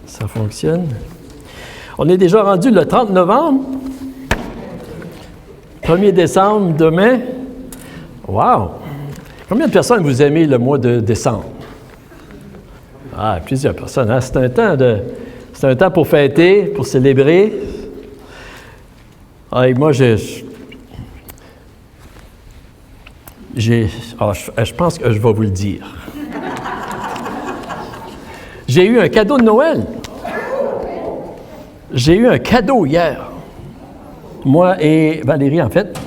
Ça fonctionne. On est déjà rendu le 30 novembre. 1er décembre, demain. Wow! Combien de personnes vous aimez le mois de décembre? Ah, plusieurs personnes. Hein? C'est un temps pour fêter, pour célébrer. Ah, et moi, je pense que je vais vous le dire. J'ai eu un cadeau de Noël. J'ai eu un cadeau hier. Moi et Valérie, en fait.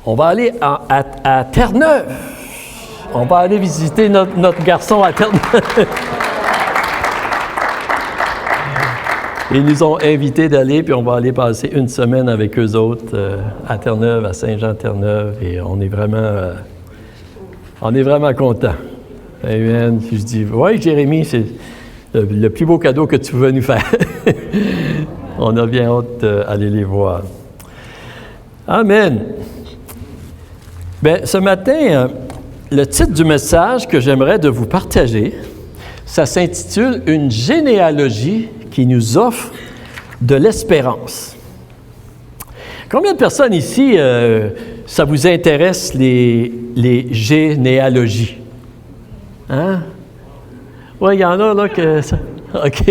On va aller à Terre-Neuve. On va aller visiter notre garçon à Terre-Neuve. Ils nous ont invités d'aller, puis on va aller passer une semaine avec eux autres à Terre-Neuve, à Saint-Jean-Terre-Neuve, et on est vraiment contents. Amen. Puis je dis, oui, Jérémie, c'est le plus beau cadeau que tu veux nous faire. On a bien hâte d'aller les voir. Amen. Bien, ce matin, le titre du message que j'aimerais de vous partager, ça s'intitule « Une généalogie qui nous offre de l'espérance ». Combien de personnes ici, ça vous intéresse les généalogies? Hein? Oui, il y en a là que ça... OK.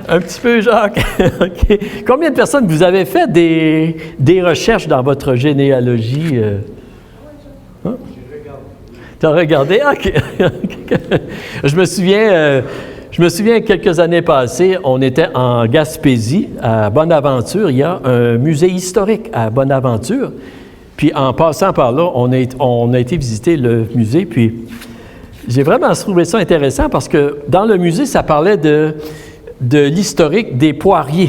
Un petit peu, Jacques. OK. Combien de personnes vous avez fait des recherches dans votre généalogie? Hein? Tu as regardé? OK. Je me souviens, quelques années passées, on était en Gaspésie, à Bonaventure. Il y a un musée historique à Bonaventure. Puis en passant par là, on a été visiter le musée. Puis j'ai vraiment trouvé ça intéressant parce que dans le musée, ça parlait de l'historique des poiriers.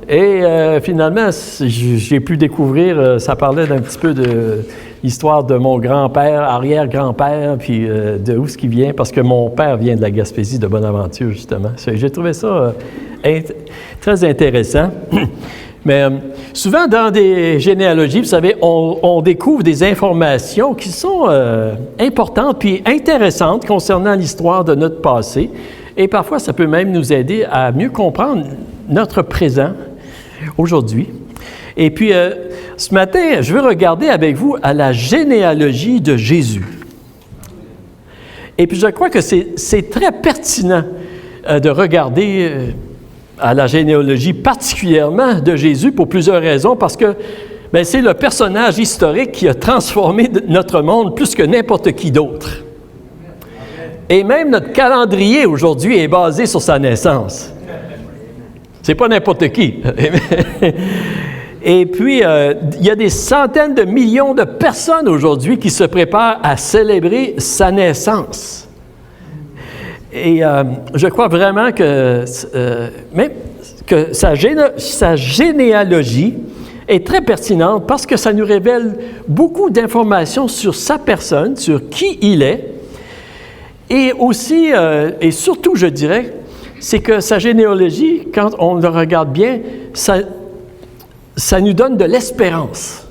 Et finalement, j'ai pu découvrir, ça parlait d'un petit peu de l'histoire de mon grand-père, arrière-grand-père, puis de où ce qui vient, parce que mon père vient de la Gaspésie, de Bonaventure, justement. J'ai trouvé ça très intéressant. Mais souvent, dans des généalogies, vous savez, on découvre des informations qui sont importantes puis intéressantes concernant l'histoire de notre passé. Et parfois, ça peut même nous aider à mieux comprendre notre présent aujourd'hui. Et puis, ce matin, je veux regarder avec vous à la généalogie de Jésus. Et puis, je crois que c'est très pertinent de regarder à la généalogie particulièrement de Jésus pour plusieurs raisons, parce que c'est le personnage historique qui a transformé notre monde plus que n'importe qui d'autre. Et même notre calendrier aujourd'hui est basé sur sa naissance. C'est pas n'importe qui. Et puis, il y a des centaines de millions de personnes aujourd'hui qui se préparent à célébrer sa naissance. Et je crois vraiment que sa généalogie est très pertinente parce que ça nous révèle beaucoup d'informations sur sa personne, sur qui il est. Et aussi, et surtout, je dirais, c'est que sa généalogie, quand on le regarde bien, ça nous donne de l'espérance.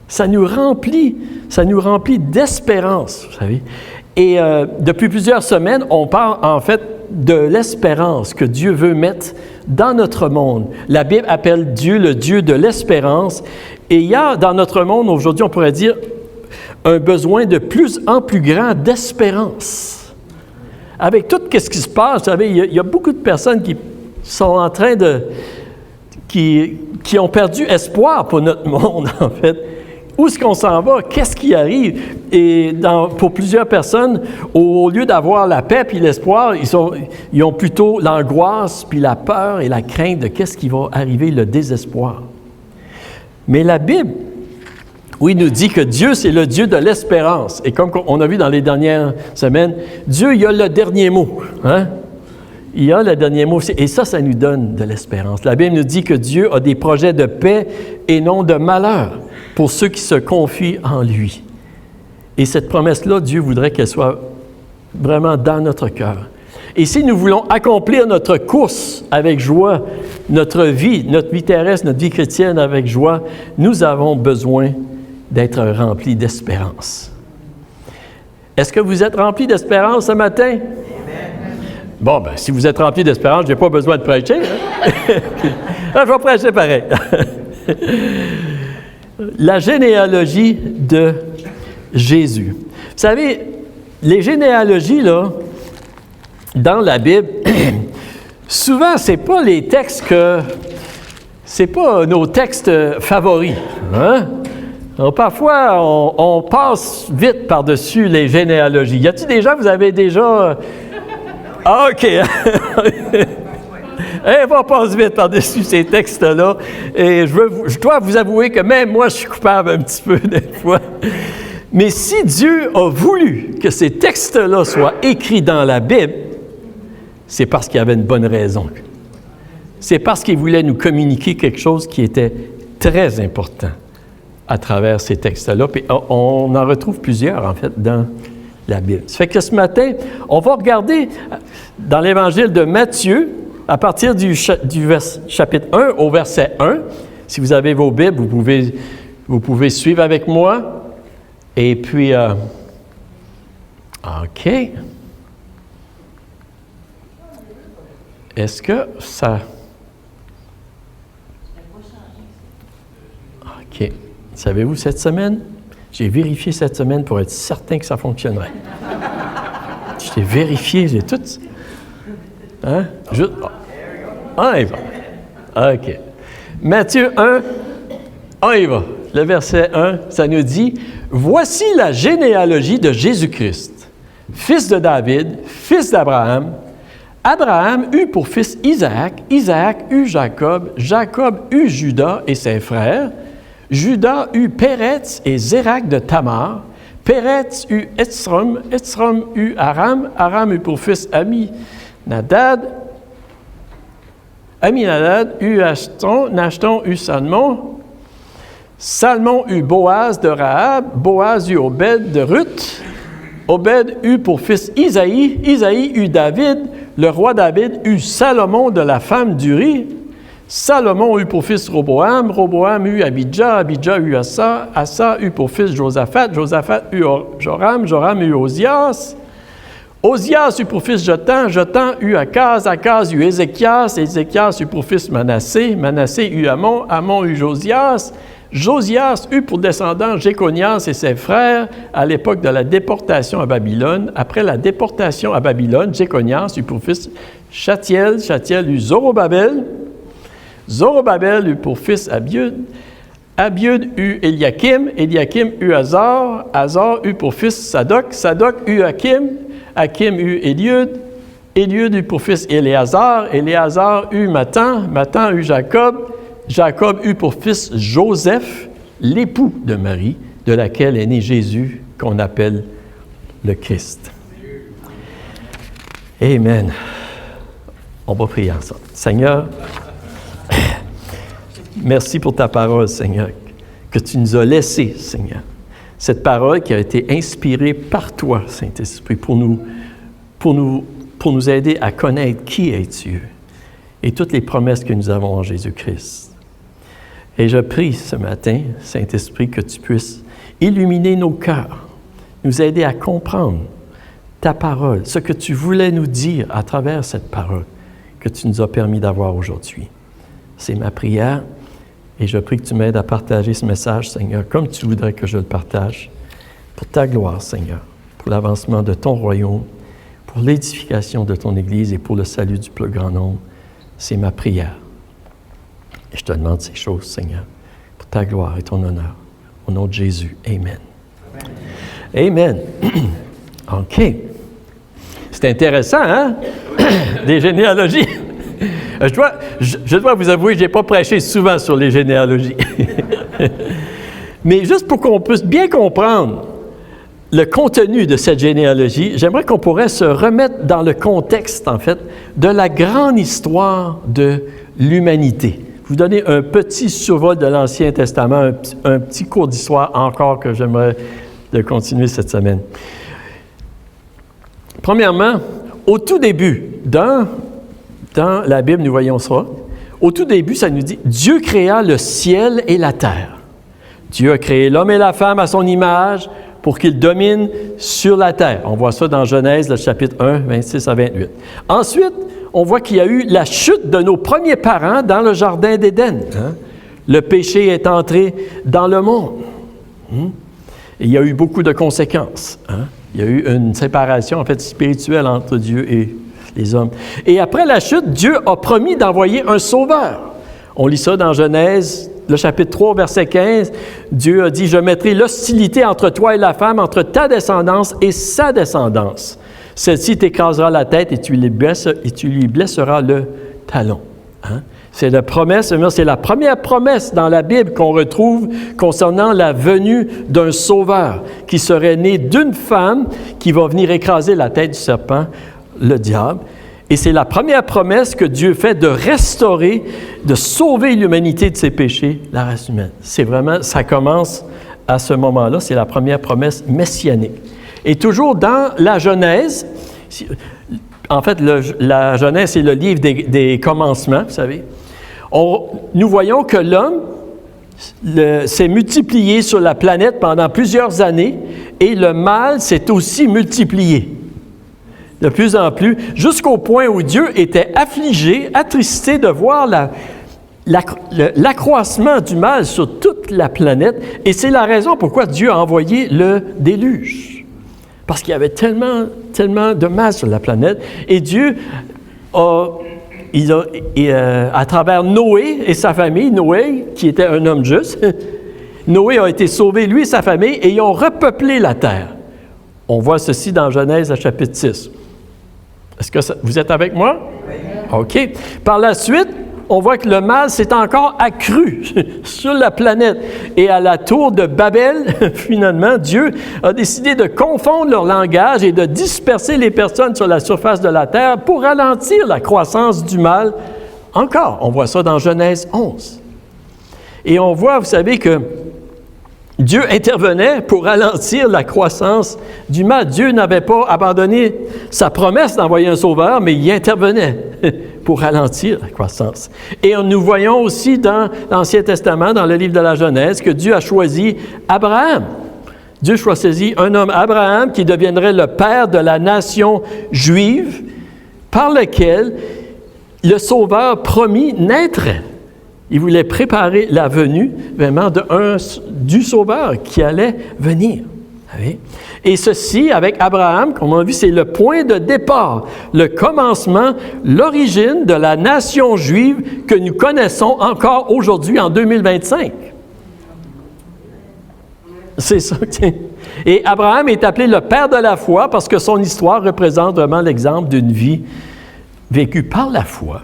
Ça nous remplit d'espérance, vous savez. Et depuis plusieurs semaines, on parle en fait de l'espérance que Dieu veut mettre dans notre monde. La Bible appelle Dieu le Dieu de l'espérance. Et il y a dans notre monde aujourd'hui, on pourrait dire, un besoin de plus en plus grand d'espérance. Avec tout ce qui se passe, vous savez, il y a beaucoup de personnes qui sont en train qui ont perdu espoir pour notre monde, en fait. Où est-ce qu'on s'en va? Qu'est-ce qui arrive? Et pour plusieurs personnes, au lieu d'avoir la paix puis l'espoir, ils ont plutôt l'angoisse puis la peur et la crainte de qu'est-ce qui va arriver, le désespoir. Mais la Bible, oui, nous dit que Dieu, c'est le Dieu de l'espérance. Et comme on a vu dans les dernières semaines, Dieu, il a le dernier mot. Hein? Il a le dernier mot. Et ça nous donne de l'espérance. La Bible nous dit que Dieu a des projets de paix et non de malheur pour ceux qui se confient en lui. Et cette promesse-là, Dieu voudrait qu'elle soit vraiment dans notre cœur. Et si nous voulons accomplir notre course avec joie, notre vie terrestre, notre vie chrétienne avec joie, nous avons besoin d'être remplis d'espérance. Est-ce que vous êtes rempli d'espérance ce matin? Bon, ben, si vous êtes rempli d'espérance, je n'ai pas besoin de prêcher. Hein? Je vais prêcher pareil. La généalogie de Jésus. Vous savez, les généalogies, là, dans la Bible, souvent, ce n'est pas les textes c'est pas nos textes favoris. Hein? Alors, parfois, on passe vite par-dessus les généalogies. Y a-t-il des gens, vous avez déjà... Ah, OK. On passe vite par-dessus ces textes-là. Et je dois vous avouer que même moi, je suis coupable un petit peu des fois. Mais si Dieu a voulu que ces textes-là soient écrits dans la Bible, c'est parce qu'il y avait une bonne raison. C'est parce qu'il voulait nous communiquer quelque chose qui était très important à travers ces textes-là. Puis on en retrouve plusieurs, en fait, dans la Bible. Ça fait que ce matin, on va regarder dans l'Évangile de Matthieu, à partir du chapitre 1 au verset 1. Si vous avez vos Bibles, vous pouvez suivre avec moi. Et puis, OK. Est-ce que ça... OK. Savez-vous, cette semaine, j'ai vérifié cette semaine pour être certain que ça fonctionnerait. J'ai vérifié, j'ai tout... Hein? Juste... On y va. OK. Matthieu 1, on y va. Le verset 1, ça nous dit « Voici la généalogie de Jésus-Christ, fils de David, fils d'Abraham. Abraham eut pour fils Isaac, Isaac eut Jacob, Jacob eut Judas et ses frères, Judas eut Péretz et Zérak de Tamar, Péretz eut Etzrom, Etzrom eut Aram, Aram eut pour fils Aminadab eut Ashton, Ashton eut Salmon, Salmon eut Boaz de Rahab, Boaz eut Obed de Ruth, Obed eut pour fils Isaïe, Isaïe eut David, le roi David eut Salomon de la femme d'Uri, Salomon eut pour fils Roboam, Roboam eut Abidja, Abidja eut Asa, Asa eut pour fils Josaphat, Josaphat eut Joram, Joram eut Ozias, Ozias eut pour fils Jotam, Jotam eut Akaz, Akaz eut Ézéchias, Ézéchias eut pour fils Manassé, Manassé eut Amon, Amon eut Josias, Josias eut pour descendant Jéconias et ses frères à l'époque de la déportation à Babylone. Après la déportation à Babylone, Jéconias eut pour fils Chatiel, Chatiel eut Zorobabel, Zorobabel eut pour fils Abiud, Abiud eut Eliakim, Eliakim eut Azar, Azar eut pour fils Sadoc, Sadoc eut Hakim, Hakim eut Eliud, Eliud eut pour fils Éléazar, Éléazar eut Matan, Matan eut Jacob, Jacob eut pour fils Joseph, l'époux de Marie, de laquelle est né Jésus, qu'on appelle le Christ. Amen. On va prier ensemble. Seigneur, merci pour ta parole, Seigneur, que tu nous as laissée, Seigneur. Cette parole qui a été inspirée par toi, Saint-Esprit, pour nous aider à connaître qui est Dieu et toutes les promesses que nous avons en Jésus-Christ. Et je prie ce matin, Saint-Esprit, que tu puisses illuminer nos cœurs, nous aider à comprendre ta parole, ce que tu voulais nous dire à travers cette parole que tu nous as permis d'avoir aujourd'hui. C'est ma prière et je prie que tu m'aides à partager ce message, Seigneur, comme tu voudrais que je le partage, pour ta gloire, Seigneur, pour l'avancement de ton royaume, pour l'édification de ton Église et pour le salut du plus grand nombre. C'est ma prière. Et je te demande ces choses, Seigneur, pour ta gloire et ton honneur. Au nom de Jésus. Amen. Amen. OK. C'est intéressant, hein? Des généalogies. Je dois vous avouer que je n'ai pas prêché souvent sur les généalogies. Mais juste pour qu'on puisse bien comprendre le contenu de cette généalogie, j'aimerais qu'on pourrait se remettre dans le contexte, en fait, de la grande histoire de l'humanité. Vous donner un petit survol de l'Ancien Testament, un petit cours d'histoire encore que j'aimerais de continuer cette semaine. Premièrement, au tout début, dans la Bible, nous voyons ça, au tout début, ça nous dit « Dieu créa le ciel et la terre. Dieu a créé l'homme et la femme à son image, pour qu'il domine sur la terre. On voit ça dans Genèse, le chapitre 1, 26 à 28. Ensuite, on voit qu'il y a eu la chute de nos premiers parents dans le jardin d'Éden. Hein? Le péché est entré dans le monde. Et il y a eu beaucoup de conséquences. Hein? Il y a eu une séparation, en fait, spirituelle entre Dieu et les hommes. Et après la chute, Dieu a promis d'envoyer un sauveur. On lit ça dans Genèse, le chapitre 3, verset 15. Dieu a dit, « Je mettrai l'hostilité entre toi et la femme, entre ta descendance et sa descendance. Celle-ci t'écrasera la tête et tu lui blesseras le talon. Hein? » C'est la promesse, c'est la première promesse dans la Bible qu'on retrouve concernant la venue d'un sauveur qui serait né d'une femme qui va venir écraser la tête du serpent, le diable. Et c'est la première promesse que Dieu fait de restaurer, de sauver l'humanité de ses péchés, la race humaine. C'est vraiment, ça commence à ce moment-là, c'est la première promesse messianique. Et toujours dans la Genèse, en fait, la Genèse, c'est le livre des commencements, vous savez. Nous voyons que l'homme s'est multiplié sur la planète pendant plusieurs années et le mal s'est aussi multiplié de plus en plus, jusqu'au point où Dieu était affligé, attristé de voir l'accroissement du mal sur toute la planète. Et c'est la raison pourquoi Dieu a envoyé le déluge. Parce qu'il y avait tellement de mal sur la planète. Et Dieu à travers Noé et sa famille, Noé, qui était un homme juste, Noé a été sauvé, lui et sa famille, et ils ont repeuplé la terre. On voit ceci dans Genèse, chapitre 6. Est-ce que vous êtes avec moi? Oui. OK. Par la suite, on voit que le mal s'est encore accru sur la planète. Et à la tour de Babel, finalement, Dieu a décidé de confondre leur langage et de disperser les personnes sur la surface de la terre pour ralentir la croissance du mal. Encore, on voit ça dans Genèse 11. Et on voit, vous savez, que Dieu intervenait pour ralentir la croissance du mal. Dieu n'avait pas abandonné sa promesse d'envoyer un sauveur, mais il intervenait pour ralentir la croissance. Et nous voyons aussi dans l'Ancien Testament, dans le livre de la Genèse, que Dieu a choisi Abraham. Dieu choisit un homme, Abraham, qui deviendrait le père de la nation juive, par lequel le sauveur promis naîtrait. Il voulait préparer la venue vraiment du Sauveur qui allait venir. Et ceci, avec Abraham, comme on a vu, c'est le point de départ, le commencement, l'origine de la nation juive que nous connaissons encore aujourd'hui en 2025. C'est ça. Et Abraham est appelé le père de la foi parce que son histoire représente vraiment l'exemple d'une vie vécue par la foi.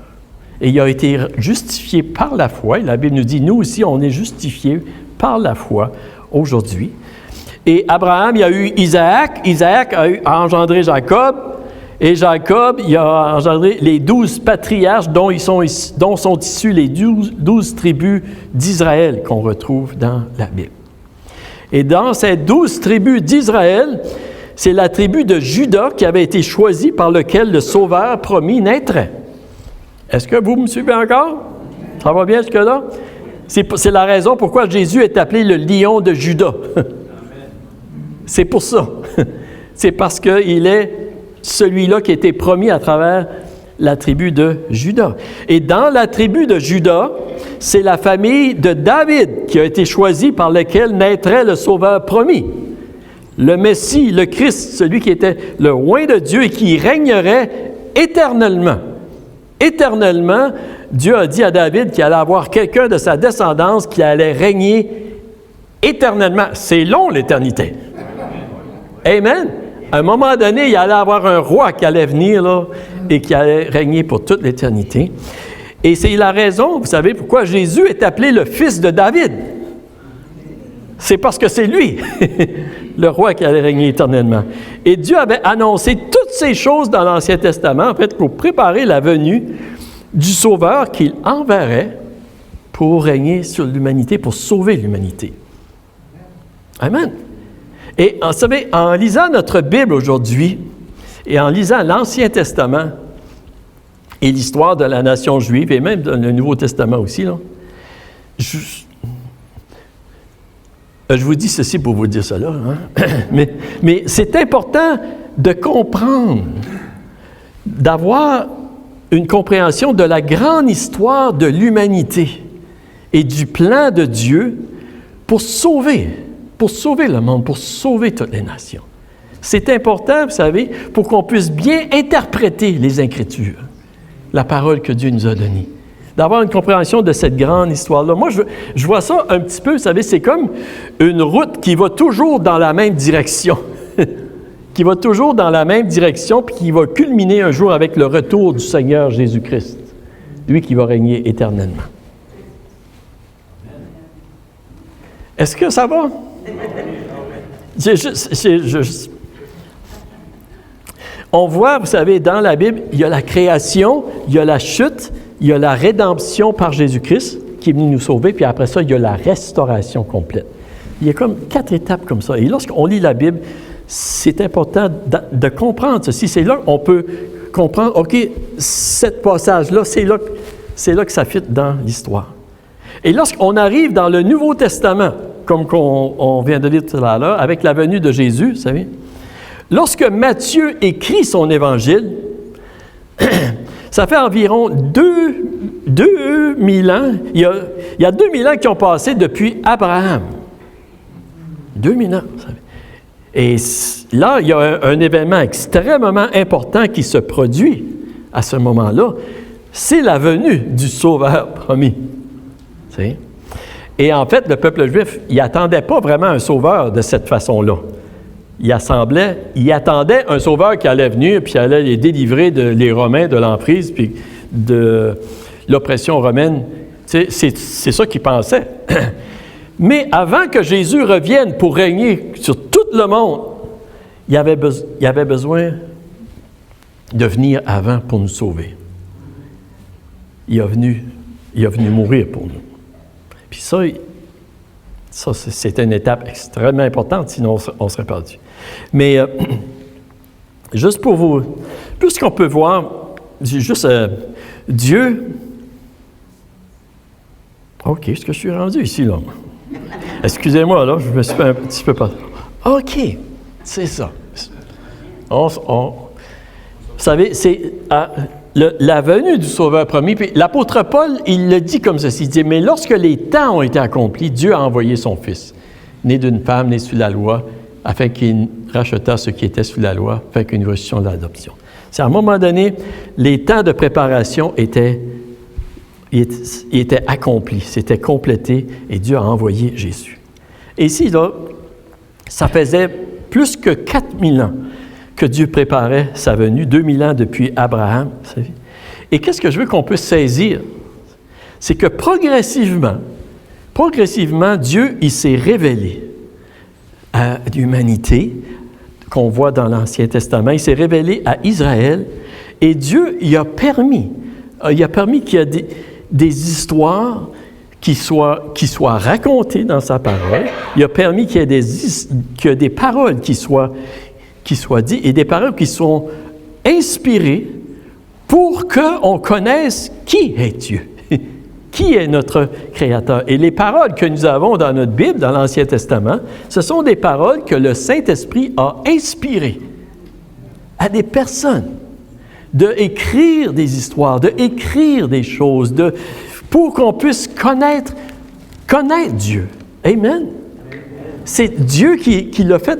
Et il a été justifié par la foi. Et la Bible nous dit, nous aussi, on est justifiés par la foi aujourd'hui. Et Abraham, il a eu Isaac. Isaac a engendré Jacob. Et Jacob, il a engendré les 12 patriarches dont sont issus les 12 tribus d'Israël qu'on retrouve dans la Bible. Et dans ces 12 tribus d'Israël, c'est la tribu de Juda qui avait été choisie par lequel le Sauveur promis naîtrait. Est-ce que vous me suivez encore? Ça va bien jusque-là? C'est la raison pourquoi Jésus est appelé le lion de Juda. C'est pour ça. C'est parce qu'il est celui-là qui a été promis à travers la tribu de Juda. Et dans la tribu de Juda, c'est la famille de David qui a été choisie par laquelle naîtrait le Sauveur promis. Le Messie, le Christ, celui qui était le roi de Dieu et qui régnerait éternellement. Éternellement, Dieu a dit à David qu'il allait avoir quelqu'un de sa descendance qui allait régner éternellement. C'est long, l'éternité. Amen. À un moment donné, il allait avoir un roi qui allait venir là, et qui allait régner pour toute l'éternité. Et c'est la raison, vous savez, pourquoi Jésus est appelé le fils de David. C'est parce que c'est lui, le roi qui allait régner éternellement. Et Dieu avait annoncé toutes ces choses dans l'Ancien Testament, en fait, pour préparer la venue du Sauveur qu'il enverrait pour régner sur l'humanité, pour sauver l'humanité. Amen. Et vous savez, en lisant notre Bible aujourd'hui, et en lisant l'Ancien Testament, et l'histoire de la nation juive, et même dans le Nouveau Testament aussi, là, Je vous dis ceci pour vous dire cela, hein? mais c'est important de comprendre, d'avoir une compréhension de la grande histoire de l'humanité et du plan de Dieu pour sauver le monde, pour sauver toutes les nations. C'est important, vous savez, pour qu'on puisse bien interpréter les Écritures, la parole que Dieu nous a donnée. D'avoir une compréhension de cette grande histoire-là. Moi, je vois ça un petit peu, vous savez, c'est comme une route qui va toujours dans la même direction. Qui va toujours dans la même direction, puis qui va culminer un jour avec le retour du Seigneur Jésus-Christ, lui qui va régner éternellement. Est-ce que ça va? On voit, vous savez, dans la Bible, il y a la création, il y a la chute, il y a la rédemption par Jésus-Christ qui est venu nous sauver, puis après ça, il y a la restauration complète. Il y a comme 4 étapes comme ça. Et lorsqu'on lit la Bible, c'est important de comprendre ceci. C'est là qu'on peut comprendre, OK, ce passage-là, c'est là que ça fit dans l'histoire. Et lorsqu'on arrive dans le Nouveau Testament, comme on vient de lire tout à l'heure, avec la venue de Jésus, vous savez, lorsque Matthieu écrit son évangile, ça fait environ 2000 ans. Il y a 2000 ans qui ont passé depuis Abraham. 2000 ans, vous savez. Et là, il y a un événement extrêmement important qui se produit à ce moment-là. C'est la venue du Sauveur promis. Tu sais? Et en fait, le peuple juif, il n'attendait pas vraiment un sauveur de cette façon-là. Il attendait un sauveur qui allait venir, puis qui allait les délivrer les Romains de l'emprise, puis de l'oppression romaine. Tu sais, c'est ça qu'ils pensaient. Mais avant que Jésus revienne pour régner sur tout le monde, il avait besoin de venir avant pour nous sauver. Il est venu mourir pour nous. Puis ça c'est une étape extrêmement importante, sinon on serait perdu. Mais juste pour vous, puisqu'on peut voir, juste Dieu. OK, est-ce que je suis rendu ici, là? Excusez-moi, là, je me suis fait un petit peu pas. OK, c'est ça. Vous savez, c'est la venue du Sauveur promis. Puis l'apôtre Paul, il le dit comme ceci, il dit, mais lorsque les temps ont été accomplis, Dieu a envoyé son Fils, né d'une femme, né sous la loi, afin qu'il rachetât ceux qui étaient sous la loi, afin qu'une restitution de l'adoption. C'est à un moment donné, les temps de préparation étaient accomplis, c'était complété, et Dieu a envoyé Jésus. Et ici, là, ça faisait plus que 4000 ans que Dieu préparait sa venue, 2000 ans depuis Abraham. Vous savez. Et qu'est-ce que je veux qu'on puisse saisir? C'est que progressivement, Dieu, il s'est révélé à l'humanité, qu'on voit dans l'Ancien Testament. Il s'est révélé à Israël, et Dieu, il a permis qu'il y ait des histoires qui soient racontées dans sa parole. Il a permis qu'il y ait des paroles qui soient dites et des paroles qui sont inspirées pour qu'on connaisse qui est Dieu, qui est notre Créateur. Et les paroles que nous avons dans notre Bible, dans l'Ancien Testament, ce sont des paroles que le Saint-Esprit a inspirées à des personnes d'écrire des histoires, d'écrire des choses, pour qu'on puisse connaître Dieu. Amen. C'est Dieu qui l'a fait.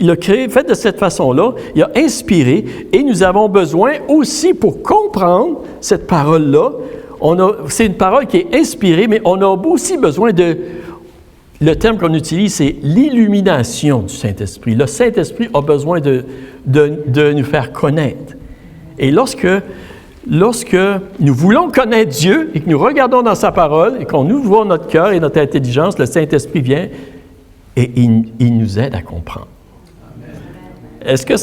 Il l'a créé, fait de cette façon-là, il a inspiré, et nous avons besoin aussi, pour comprendre cette parole-là, c'est une parole qui est inspirée, mais on a aussi besoin le terme qu'on utilise, c'est l'illumination du Saint-Esprit. Le Saint-Esprit a besoin de nous faire connaître. Et lorsque nous voulons connaître Dieu, et que nous regardons dans sa parole, et qu'on ouvre notre cœur et notre intelligence, le Saint-Esprit vient, et il nous aide à comprendre. Est-ce que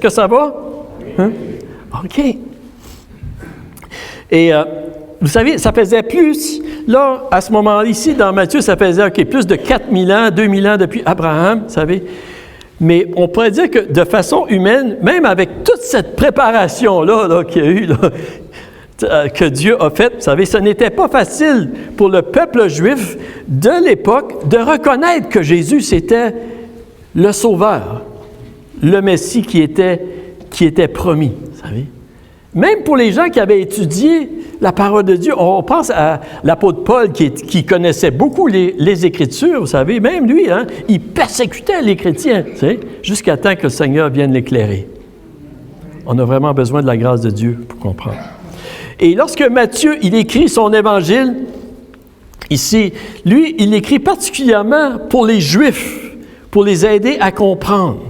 ça va? Hein? OK. Et vous savez, ça faisait plus, là, à ce moment-là, ici, dans Matthieu, ça faisait plus de 4000 ans, 2000 ans depuis Abraham, vous savez. Mais on pourrait dire que de façon humaine, même avec toute cette préparation-là qu'il y a eu, là, que Dieu a faites. Vous savez, ce n'était pas facile pour le peuple juif de l'époque de reconnaître que Jésus, c'était le Sauveur, le Messie qui était promis, vous savez. Même pour les gens qui avaient étudié la parole de Dieu, on pense à l'apôtre Paul qui connaissait beaucoup les Écritures, vous savez, même lui, il persécutait les chrétiens, tu sais, jusqu'à temps que le Seigneur vienne l'éclairer. On a vraiment besoin de la grâce de Dieu pour comprendre. Et lorsque Matthieu, il écrit son évangile, ici, lui, il écrit particulièrement pour les Juifs, pour les aider à comprendre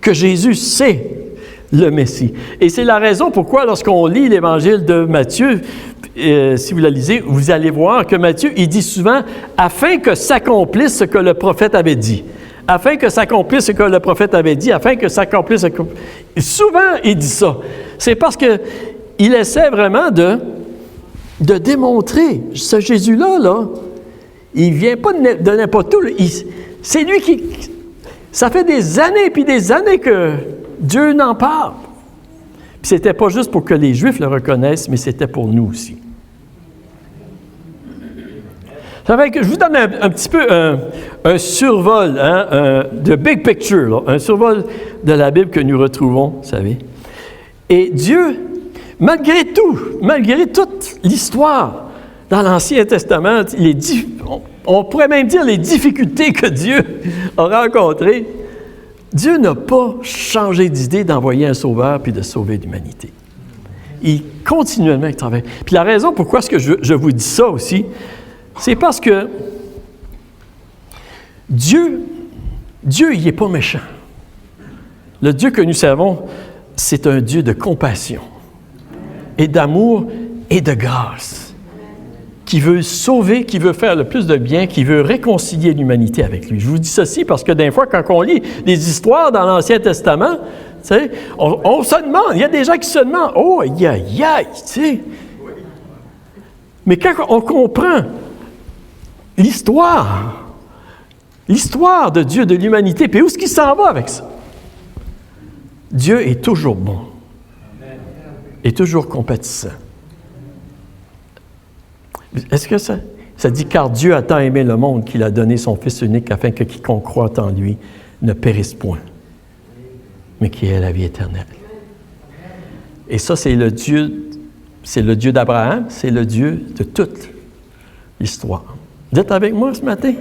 que Jésus, c'est le Messie. Et c'est la raison pourquoi, lorsqu'on lit l'évangile de Matthieu, si vous la lisez, vous allez voir que Matthieu, il dit souvent « afin que s'accomplisse ce que le prophète avait dit ». Afin que s'accomplisse ce que le prophète avait dit, afin que s'accomplisse ce que... Souvent, il dit ça. C'est parce qu'il essaie vraiment de démontrer ce Jésus-là, là, il ne vient pas de n'importe où. C'est lui qui... Ça fait des années puis des années que Dieu n'en parle. Puis c'était pas juste pour que les Juifs le reconnaissent, mais c'était pour nous aussi. Ça fait que je vous donne un petit peu un survol de big picture, là, un survol de la Bible que nous retrouvons, vous savez. Et Dieu, malgré toute l'histoire dans l'Ancien Testament, on pourrait même dire les difficultés que Dieu a rencontrées, Dieu n'a pas changé d'idée d'envoyer un sauveur puis de sauver l'humanité. Il continuellement travaille. Puis la raison pourquoi est-ce que je vous dis ça aussi, c'est parce que Dieu, il n'est pas méchant. Le Dieu que nous servons, c'est un Dieu de compassion et d'amour et de grâce, qui veut sauver, qui veut faire le plus de bien, qui veut réconcilier l'humanité avec lui. Je vous dis ceci parce que des fois, quand on lit des histoires dans l'Ancien Testament, tu sais, on se demande, il y a des gens qui se demandent, « Oh, aïe, aïe, tu sais. » Mais quand on comprend l'histoire de Dieu, de l'humanité, puis où est-ce qu'il s'en va avec ça? Dieu est toujours bon, est toujours compatissant. Est-ce que ça dit « Car Dieu a tant aimé le monde qu'il a donné son Fils unique afin que quiconque croit en lui ne périsse point, mais qu'il ait la vie éternelle. » Et ça, c'est le Dieu d'Abraham, c'est le Dieu de toute l'histoire. Vous êtes avec moi ce matin?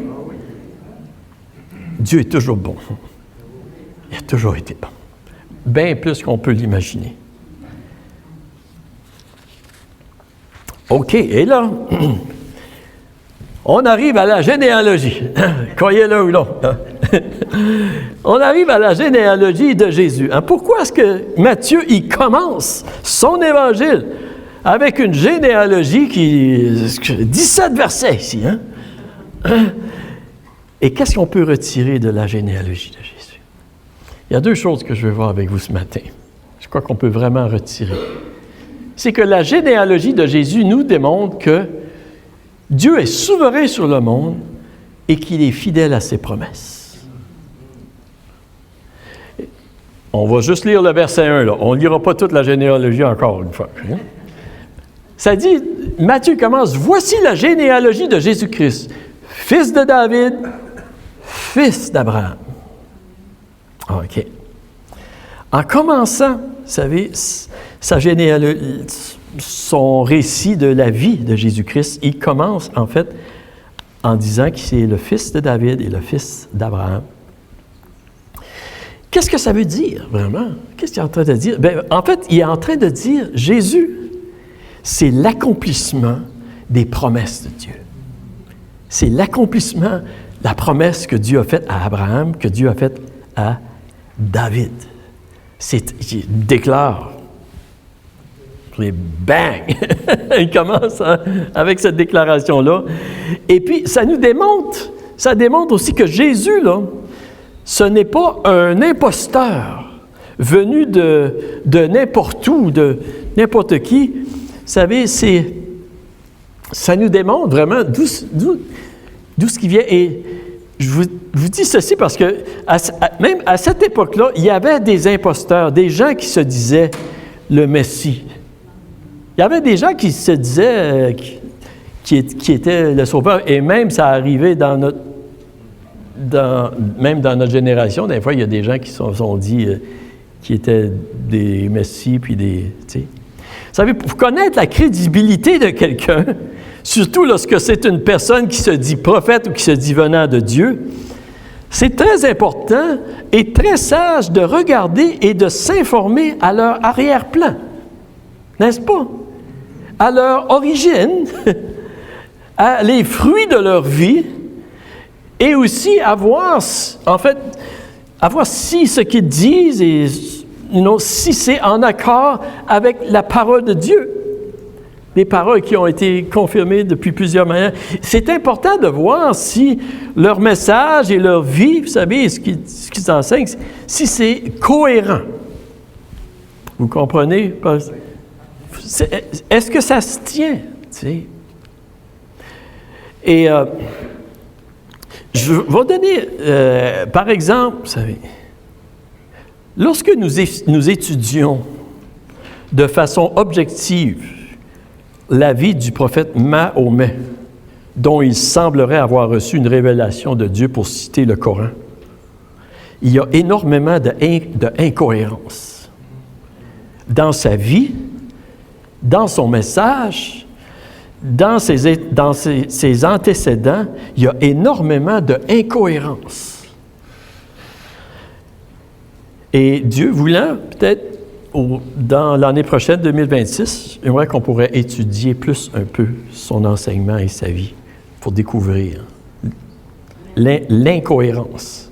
Dieu est toujours bon. Il a toujours été bon. Bien plus qu'on peut l'imaginer. OK, et là, on arrive à la généalogie. Croyez-le ou non. On arrive à la généalogie de Jésus. Pourquoi est-ce que Matthieu, il commence son évangile avec une généalogie qui... 17 versets ici, hein? Et qu'est-ce qu'on peut retirer de la généalogie de Jésus? Il y a deux choses que je veux voir avec vous ce matin. Je crois qu'on peut vraiment retirer. C'est que la généalogie de Jésus nous démontre que Dieu est souverain sur le monde et qu'il est fidèle à ses promesses. On va juste lire le verset 1, là. On ne lira pas toute la généalogie encore une fois. Ça dit, Matthieu commence, « Voici la généalogie de Jésus-Christ, fils de David, fils d'Abraham. » OK. En commençant, vous savez, son récit de la vie de Jésus-Christ, il commence en fait en disant qu'il est le fils de David et le fils d'Abraham. Qu'est-ce que ça veut dire, vraiment? Qu'est-ce qu'il est en train de dire? Bien, en fait, il est en train de dire, Jésus, c'est l'accomplissement des promesses de Dieu. C'est l'accomplissement, la promesse que Dieu a faite à Abraham, que Dieu a faite à David. Il déclare, et bang! Il commence avec cette déclaration-là. Et puis, ça démontre aussi que Jésus, là, ce n'est pas un imposteur venu de n'importe où, de n'importe qui. Vous savez, ça nous démontre vraiment d'où ce qui vient. Et je vous dis ceci parce que même à cette époque-là, il y avait des imposteurs, des gens qui se disaient le Messie. Il y avait des gens qui se disaient qui étaient le sauveur, et même ça arrivait même dans notre génération, des fois, il y a des gens qui se sont dit qui étaient des messies, puis des... Tu sais. Vous savez, pour connaître la crédibilité de quelqu'un, surtout lorsque c'est une personne qui se dit prophète ou qui se dit venant de Dieu, c'est très important et très sage de regarder et de s'informer à leur arrière-plan. N'est-ce pas? À leur origine, à les fruits de leur vie, et aussi à voir si ce qu'ils disent et si c'est en accord avec la parole de Dieu. Des paroles qui ont été confirmées depuis plusieurs manières. C'est important de voir si leur message et leur vie, vous savez, ce qu'ils enseignent, si c'est cohérent. Vous comprenez? Est-ce que ça se tient? Tu sais? Et je vais donner, par exemple, vous savez, lorsque nous étudions de façon objective la vie du prophète Mahomet, dont il semblerait avoir reçu une révélation de Dieu pour citer le Coran, il y a énormément d'incohérences dans sa vie, dans son message, dans ses antécédents. Il y a énormément d'incohérences. Et Dieu voulant, peut-être, dans l'année prochaine, 2026, j'aimerais qu'on pourrait étudier plus un peu son enseignement et sa vie pour découvrir l'incohérence.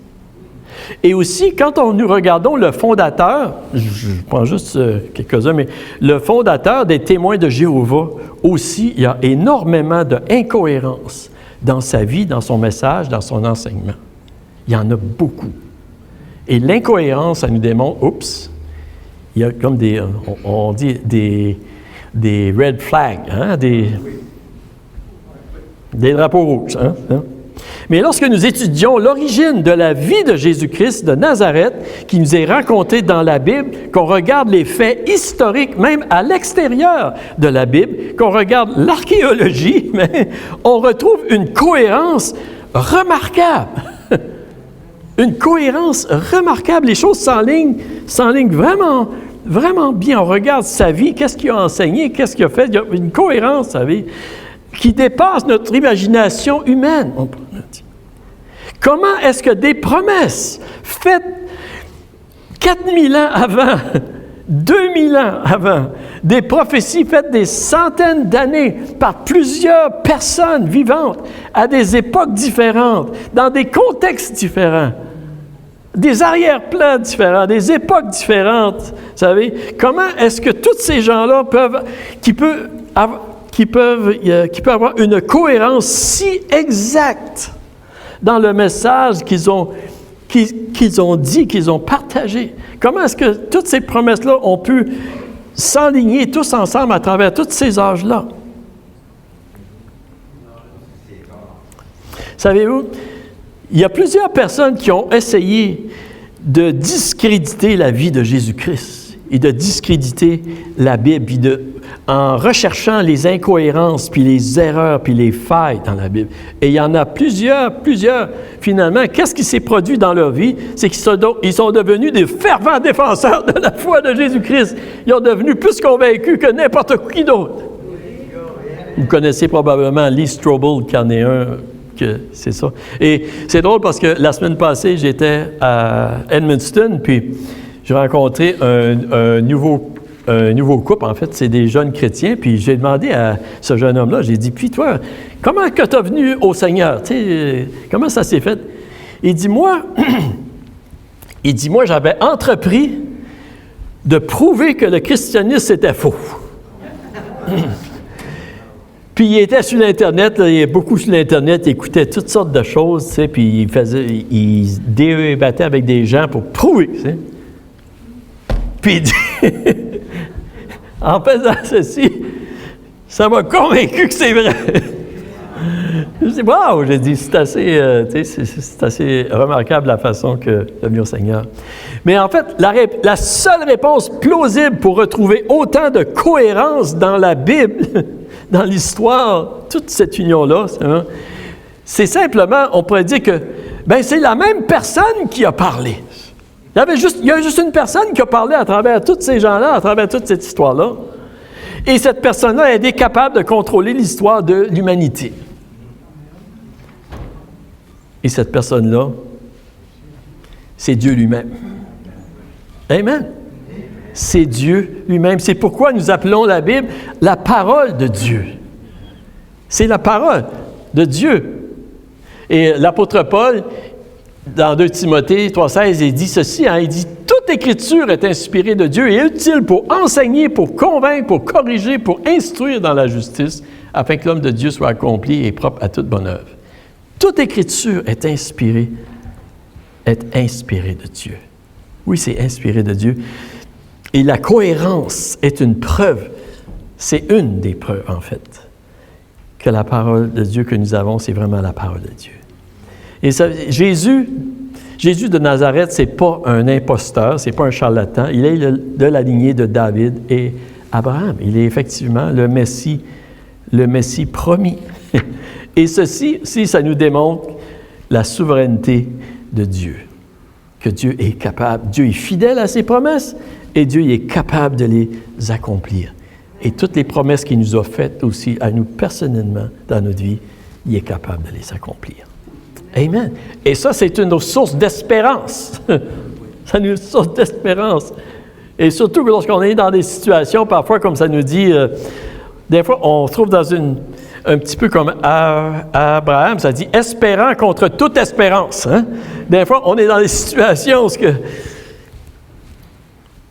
Et aussi, quand nous regardons le fondateur, je prends juste quelques-uns, mais le fondateur des Témoins de Jéhovah, aussi, il y a énormément d'incohérences dans sa vie, dans son message, dans son enseignement. Il y en a beaucoup. Et l'incohérence, ça nous démontre, il y a comme on dit des red flags, hein, des drapeaux rouges. Hein. Mais lorsque nous étudions l'origine de la vie de Jésus-Christ de Nazareth, qui nous est racontée dans la Bible, qu'on regarde les faits historiques, même à l'extérieur de la Bible, qu'on regarde l'archéologie, mais on retrouve une cohérence remarquable. Une cohérence remarquable. Les choses s'enlignent vraiment, vraiment bien. On regarde sa vie, qu'est-ce qu'il a enseigné, qu'est-ce qu'il a fait. Il y a une cohérence, vous savez, qui dépasse notre imagination humaine. Comment est-ce que des promesses faites 4000 ans avant, 2000 ans avant, des prophéties faites des centaines d'années par plusieurs personnes vivantes à des époques différentes, dans des contextes différents, des arrière-plans différents, des époques différentes, vous savez, comment est-ce que tous ces gens-là peuvent avoir une cohérence si exacte dans le message qu'ils ont dit, qu'ils ont partagé? Comment est-ce que toutes ces promesses-là ont pu s'enligner tous ensemble à travers tous ces âges-là? Savez-vous, il y a plusieurs personnes qui ont essayé de discréditer la vie de Jésus-Christ et de discréditer la Bible, puis en recherchant les incohérences, puis les erreurs, puis les failles dans la Bible. Et il y en a plusieurs, finalement. Qu'est-ce qui s'est produit dans leur vie? C'est qu'ils sont devenus des fervents défenseurs de la foi de Jésus-Christ. Ils ont devenu plus convaincus que n'importe qui d'autre. Vous connaissez probablement Lee Strobel, qui en est un, que c'est ça. Et c'est drôle parce que la semaine passée, j'étais à Edmundston, puis j'ai rencontré un nouveau couple, en fait, c'est des jeunes chrétiens, puis j'ai demandé à ce jeune homme-là, j'ai dit, puis toi, comment que tu es venu au Seigneur? Tu sais, comment ça s'est fait? Il dit, moi, j'avais entrepris de prouver que le christianisme, c'était faux. Puis il était sur l'Internet, là, il est beaucoup sur l'Internet, il écoutait toutes sortes de choses, tu sais, puis il débattait avec des gens pour prouver, tu sais. Puis il dit, en faisant ceci, ça m'a convaincu que c'est vrai. Je dis, wow, j'ai dit, c'est assez remarquable la façon que le venu au Seigneur. Mais en fait, la seule réponse plausible pour retrouver autant de cohérence dans la Bible, dans l'histoire, toute cette union-là, c'est simplement, on pourrait dire que, c'est la même personne qui a parlé. Il y a juste une personne qui a parlé à travers tous ces gens-là, à travers toute cette histoire-là. Et cette personne-là est capable de contrôler l'histoire de l'humanité. Et cette personne-là, c'est Dieu lui-même. Amen. C'est Dieu lui-même. C'est pourquoi nous appelons la Bible la parole de Dieu. C'est la parole de Dieu. Et l'apôtre Paul, dans 2 Timothée 3,16, il dit ceci, il dit « Toute écriture est inspirée de Dieu et utile pour enseigner, pour convaincre, pour corriger, pour instruire dans la justice, afin que l'homme de Dieu soit accompli et propre à toute bonne œuvre. » Toute écriture est inspirée de Dieu. Oui, c'est inspiré de Dieu. Et la cohérence est une preuve, c'est une des preuves en fait, que la parole de Dieu que nous avons, c'est vraiment la parole de Dieu. Et ça, Jésus de Nazareth, c'est pas un imposteur, c'est pas un charlatan, il est de la lignée de David et Abraham. Il est effectivement le Messie promis. Et ceci, ça nous démontre la souveraineté de Dieu, que Dieu est capable, Dieu est fidèle à ses promesses et Dieu est capable de les accomplir. Et toutes les promesses qu'il nous a faites aussi à nous personnellement dans notre vie, il est capable de les accomplir. Amen. Et ça, c'est une source d'espérance. Ça nous source d'espérance. Et surtout que lorsqu'on est dans des situations, parfois, comme ça nous dit, des fois, on se trouve dans un petit peu comme Abraham, ça dit « espérant contre toute espérance ». Hein? Des fois, on est dans des situations où il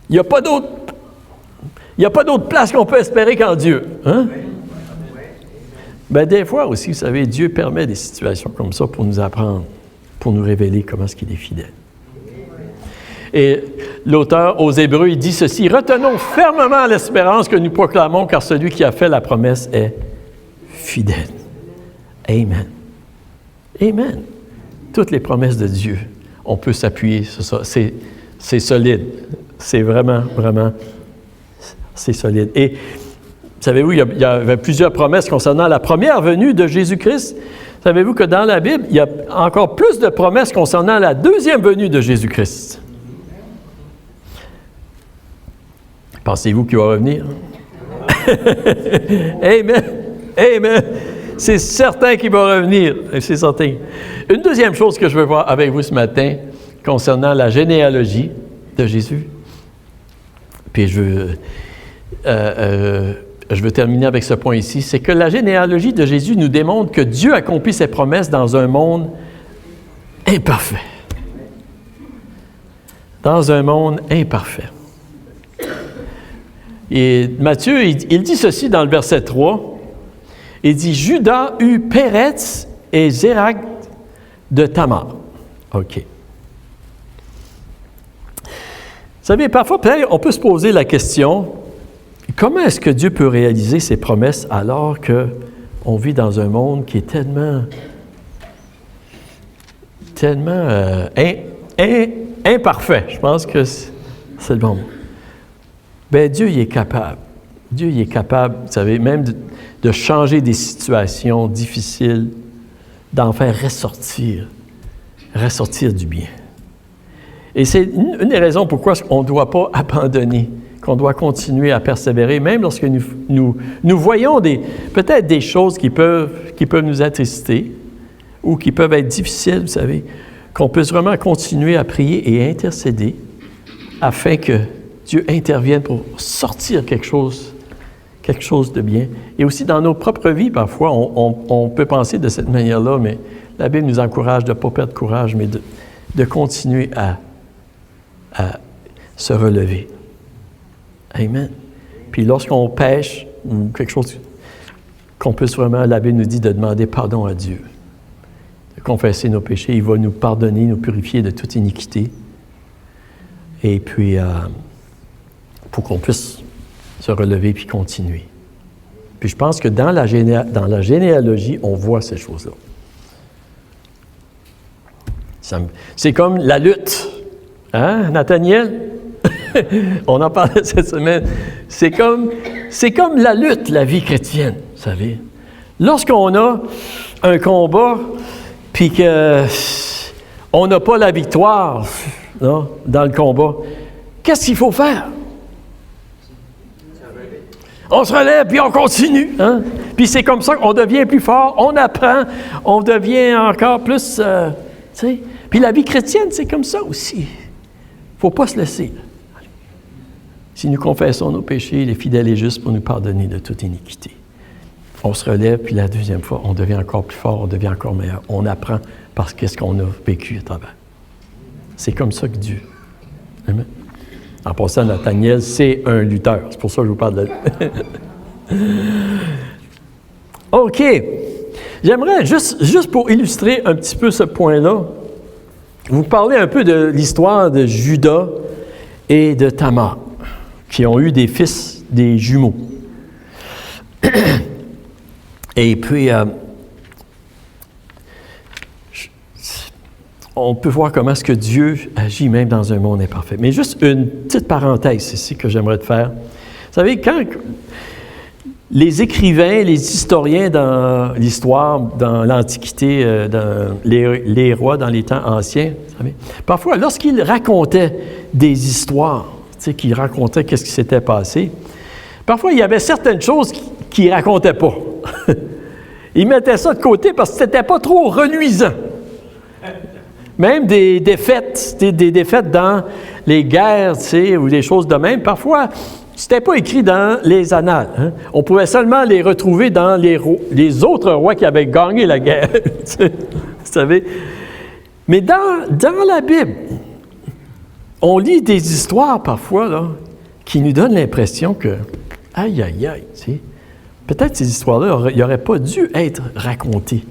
n'y a pas d'autre place qu'on peut espérer qu'en Dieu. Hein? Des fois aussi, vous savez, Dieu permet des situations comme ça pour nous apprendre, pour nous révéler comment est-ce qu'il est fidèle. Et l'auteur aux Hébreux, il dit ceci, « Retenons fermement l'espérance que nous proclamons, car celui qui a fait la promesse est fidèle. » Amen. Amen. Toutes les promesses de Dieu, on peut s'appuyer sur ça. C'est solide. C'est vraiment, c'est solide. Et savez-vous, il y avait plusieurs promesses concernant la première venue de Jésus-Christ. Savez-vous que dans la Bible, il y a encore plus de promesses concernant la deuxième venue de Jésus-Christ? Pensez-vous qu'il va revenir? Amen. Amen. C'est certain qu'il va revenir. C'est certain. Une deuxième chose que je veux voir avec vous ce matin concernant la généalogie de Jésus. Puis je veux terminer avec ce point ici. C'est que la généalogie de Jésus nous démontre que Dieu accomplit ses promesses dans un monde imparfait. Dans un monde imparfait. Et Matthieu, il dit ceci dans le verset 3. Il dit « Judas eut Péretz et Zérach de Tamar. » OK. Vous savez, parfois, peut-être, on peut se poser la question, comment est-ce que Dieu peut réaliser ses promesses alors qu'on vit dans un monde qui est tellement imparfait? Je pense que c'est le bon mot. Dieu, il est capable. Dieu, il est capable, vous savez, même de changer des situations difficiles, d'en faire ressortir du bien. Et c'est une des raisons pourquoi on ne doit pas abandonner, qu'on doit continuer à persévérer, même lorsque nous voyons peut-être des choses qui peuvent nous attrister ou qui peuvent être difficiles, vous savez, qu'on puisse vraiment continuer à prier et intercéder afin que Dieu intervienne pour sortir quelque chose de bien. Et aussi dans nos propres vies, parfois, on peut penser de cette manière-là, mais la Bible nous encourage de ne pas perdre courage, mais de continuer à se relever. Amen. Puis lorsqu'on pêche, ou quelque chose qu'on puisse vraiment, la Bible nous dit de demander pardon à Dieu, de confesser nos péchés, il va nous pardonner, nous purifier de toute iniquité. Et puis, pour qu'on puisse se relever puis continuer. Puis je pense que dans la généalogie, on voit ces choses-là. C'est comme la lutte. Hein, Nathaniel? On en parlait cette semaine. C'est comme la lutte, la vie chrétienne, vous savez. Lorsqu'on a un combat, puis qu'on n'a pas la victoire là, dans le combat, qu'est-ce qu'il faut faire? On se relève, puis on continue. Hein? Puis c'est comme ça qu'on devient plus fort, on apprend, on devient encore plus... tu sais. Puis la vie chrétienne, c'est comme ça aussi. Il ne faut pas se laisser. Si nous confessons nos péchés, il est fidèle et juste pour nous pardonner de toute iniquité. On se relève, puis la deuxième fois, on devient encore plus fort, on devient encore meilleur. On apprend parce qu'est-ce qu'on a vécu à travers. C'est comme ça que Dieu. Amen. En passant, Nathaniel, c'est un lutteur. C'est pour ça que je vous parle de... OK. J'aimerais, juste pour illustrer un petit peu ce point-là, vous parler un peu de l'histoire de Judas et de Tamar, qui ont eu des fils, des jumeaux. Et puis, on peut voir comment est-ce que Dieu agit même dans un monde imparfait. Mais juste une petite parenthèse ici que j'aimerais te faire. Vous savez, quand les écrivains, les historiens dans l'histoire, dans l'Antiquité, dans les rois dans les temps anciens, vous savez, parfois, lorsqu'ils racontaient des histoires, tu sais, qu'ils racontaient qu'est-ce qui s'était passé, parfois, il y avait certaines choses qu'ils ne racontaient pas. Ils mettaient ça de côté parce que ce n'était pas trop reluisant. Même des défaites, des défaites dans les guerres, tu sais, ou des choses de même, parfois, c'était pas écrit dans les annales. Hein? On pouvait seulement les retrouver dans les autres rois qui avaient gagné la guerre. Vous savez? Mais dans la Bible, on lit des histoires parfois là, qui nous donnent l'impression que, aïe, aïe, aïe, tu sais, peut-être ces histoires-là n'auraient pas dû être racontées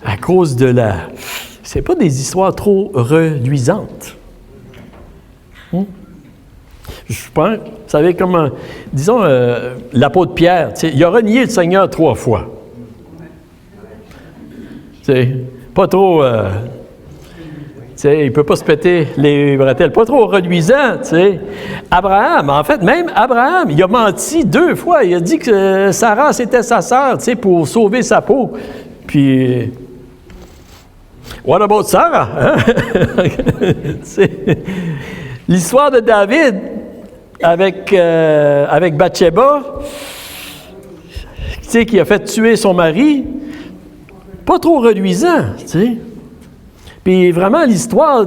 à cause de la... C'est pas des histoires trop reluisantes. Je pense, vous savez, comme, disons, l'apôtre Pierre, il a renié le Seigneur 3 fois. C'est pas trop... il ne peut pas se péter les bretelles. Pas trop reluisant, tu sais. Abraham, en fait, même Abraham, il a menti 2 fois. Il a dit que Sarah, c'était sa sœur, tu sais, pour sauver sa peau. Puis... What about Sarah? Hein? L'histoire de David avec Bathsheba, tu sais, qui a fait tuer son mari, pas trop reluisant, tu sais. Puis vraiment, l'histoire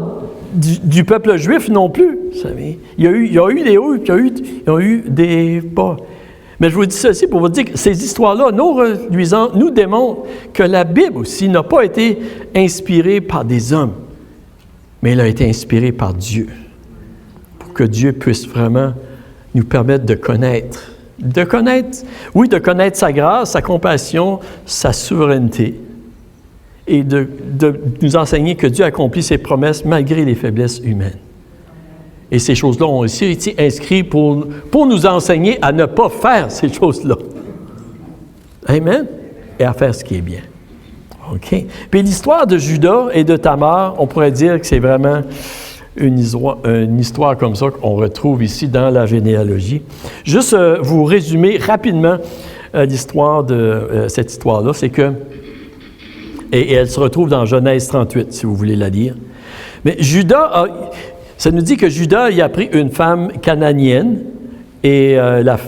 du peuple juif non plus, vous savez. Il y a eu des hauts, il y a eu des bas. Mais je vous dis ceci pour vous dire que ces histoires-là, non reluisantes, nous démontrent que la Bible aussi n'a pas été inspirée par des hommes, mais elle a été inspirée par Dieu, pour que Dieu puisse vraiment nous permettre de connaître sa grâce, sa compassion, sa souveraineté, et de nous enseigner que Dieu accomplit ses promesses malgré les faiblesses humaines. Et ces choses-là ont aussi été inscrites pour nous enseigner à ne pas faire ces choses-là. Amen? Et à faire ce qui est bien. OK? Puis l'histoire de Judas et de Tamar, on pourrait dire que c'est vraiment une histoire comme ça qu'on retrouve ici dans la généalogie. Juste vous résumer rapidement l'histoire de cette histoire-là, c'est que, et elle se retrouve dans Genèse 38, si vous voulez la lire. Mais Judas ça nous dit que Judas, il a pris une femme cananéenne et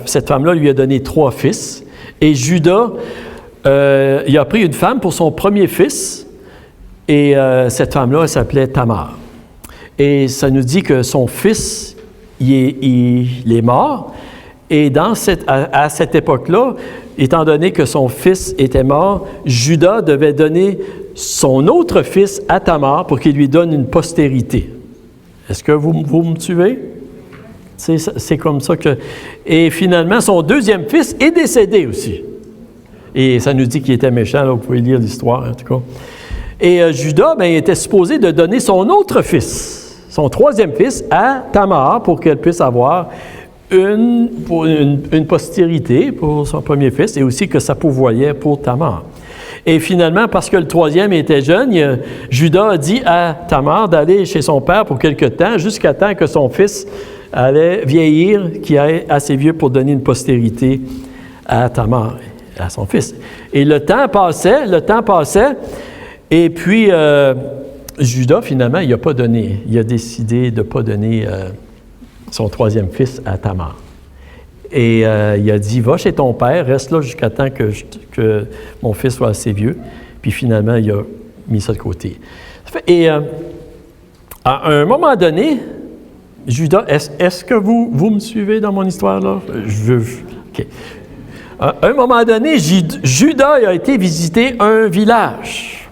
cette femme-là lui a donné 3 fils. Et Judas, il a pris une femme pour son premier fils et cette femme-là, elle s'appelait Tamar. Et ça nous dit que son fils, il est mort. Et à cette époque-là, étant donné que son fils était mort, Judas devait donner son autre fils à Tamar pour qu'il lui donne une postérité. Est-ce que vous me suivez? C'est comme ça que... Et finalement, son deuxième fils est décédé aussi. Et ça nous dit qu'il était méchant, là, vous pouvez lire l'histoire, en tout cas. Et Judas, il était supposé de donner son autre fils, son 3e fils, à Tamar pour qu'elle puisse avoir une postérité pour son premier fils et aussi que ça pourvoyait pour Tamar. Et finalement, parce que le troisième était jeune, Judas a dit à Tamar d'aller chez son père pour quelque temps, jusqu'à temps que son fils allait vieillir, qu'il est assez vieux pour donner une postérité à Tamar, à son fils. Et le temps passait, et puis Judas, finalement, il a décidé de ne pas donner son troisième fils à Tamar. Et il a dit, va chez ton père, reste là jusqu'à temps que mon fils soit assez vieux. Puis finalement, il a mis ça de côté. Et à un moment donné, Judas, est-ce que vous me suivez dans mon histoire là? OK. À un moment donné, Judas a été visiter un village.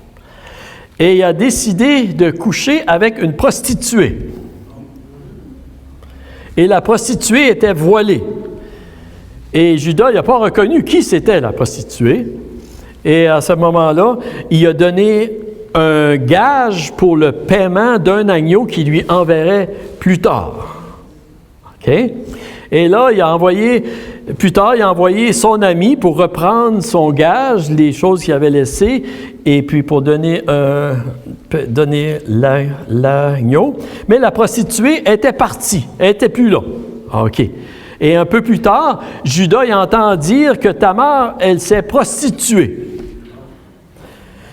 Et il a décidé de coucher avec une prostituée. Et la prostituée était voilée. Et Judas n'a pas reconnu qui c'était la prostituée. Et à ce moment-là, il a donné un gage pour le paiement d'un agneau qu'il lui enverrait plus tard. OK? Et là, plus tard, il a envoyé son ami pour reprendre son gage, les choses qu'il avait laissées, et puis pour donner l'agneau. Mais la prostituée était partie, elle n'était plus là. OK. Et un peu plus tard, Judas il entend dire que Tamar, elle s'est prostituée,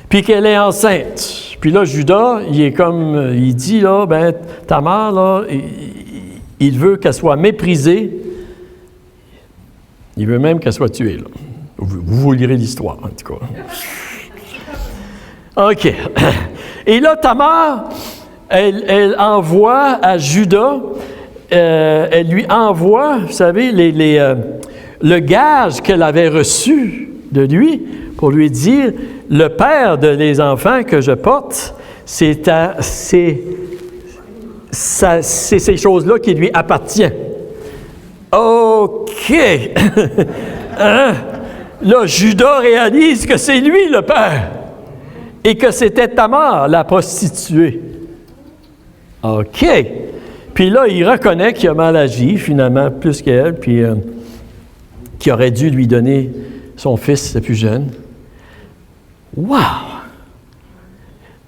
puis qu'elle est enceinte. Puis là, Judas, il dit, là, ben Tamar, là, il veut qu'elle soit méprisée. Il veut même qu'elle soit tuée, là. Vous lirez l'histoire, en tout cas. OK. Et là, Tamar, elle envoie à Judas, elle lui envoie, vous savez, le gage qu'elle avait reçu de lui pour lui dire, le père des enfants que je porte, c'est ces choses-là qui lui appartiennent. OK! Hein? Là, Judas réalise que c'est lui le père et que c'était Tamar, la prostituée. OK! Puis là, il reconnaît qu'il a mal agi, finalement, plus qu'elle, puis qu'il aurait dû lui donner son fils le plus jeune. Wow!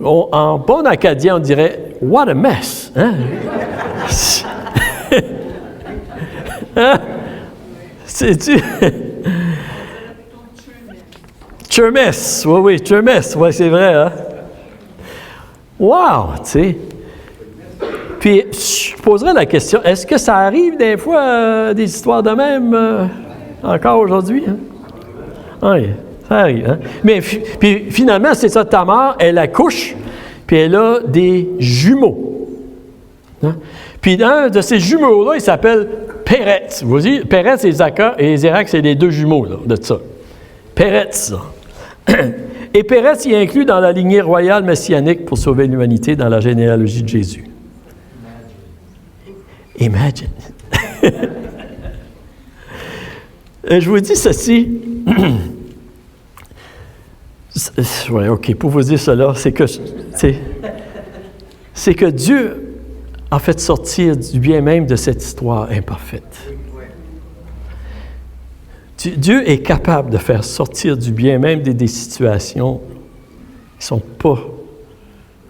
En bon acadien, on dirait « What a mess! » Hein? Hein? C'est-tu? Chermess, oui, Chermess, oui, c'est vrai, hein? Wow, tu sais. Puis, je poserais la question, est-ce que ça arrive des fois, des histoires de même, encore aujourd'hui? Hein? Oui, ça arrive, hein? Mais puis, finalement, c'est ça, Tamar, elle accouche, puis elle a des jumeaux. Hein? Puis, un de ces jumeaux-là, il s'appelle Péretz. Vous voyez, Péretz et Zérak, c'est les deux jumeaux là, de ça. Péretz. Et Péretz y est inclus dans la lignée royale messianique pour sauver l'humanité dans la généalogie de Jésus. Imagine. Je vous dis ceci. Oui, OK. Pour vous dire cela, c'est que Dieu a fait sortir du bien même de cette histoire imparfaite. Dieu est capable de faire sortir du bien même des situations qui ne sont pas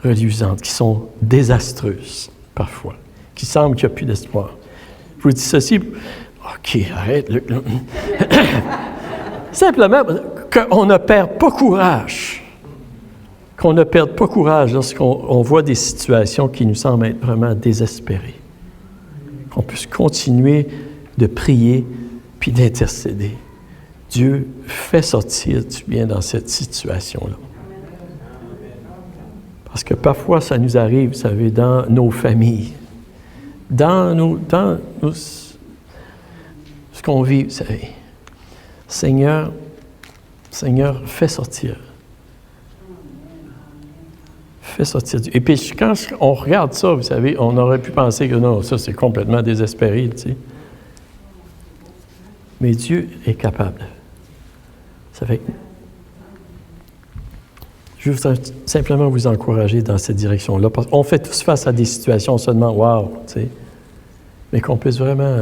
reluisantes, qui sont désastreuses parfois, qui semblent qu'il n'y a plus d'espoir. Je vous dis ceci, OK, arrête. Simplement qu'on ne perd pas courage. Qu'on ne perde pas courage lorsqu'on voit des situations qui nous semblent être vraiment désespérées. Qu'on puisse continuer de prier puis d'intercéder. Dieu fait sortir du bien dans cette situation-là. Parce que parfois, ça nous arrive, vous savez, dans nos familles, dans ce qu'on vit, vous savez. Seigneur, fais sortir. Fais sortir. Et puis, quand on regarde ça, vous savez, on aurait pu penser que non, ça, c'est complètement désespéré, tu sais. Mais Dieu est capable. Ça fait que je veux simplement vous encourager dans cette direction-là. Parce qu'on fait tous face à des situations seulement « wow », tu sais. Mais qu'on puisse vraiment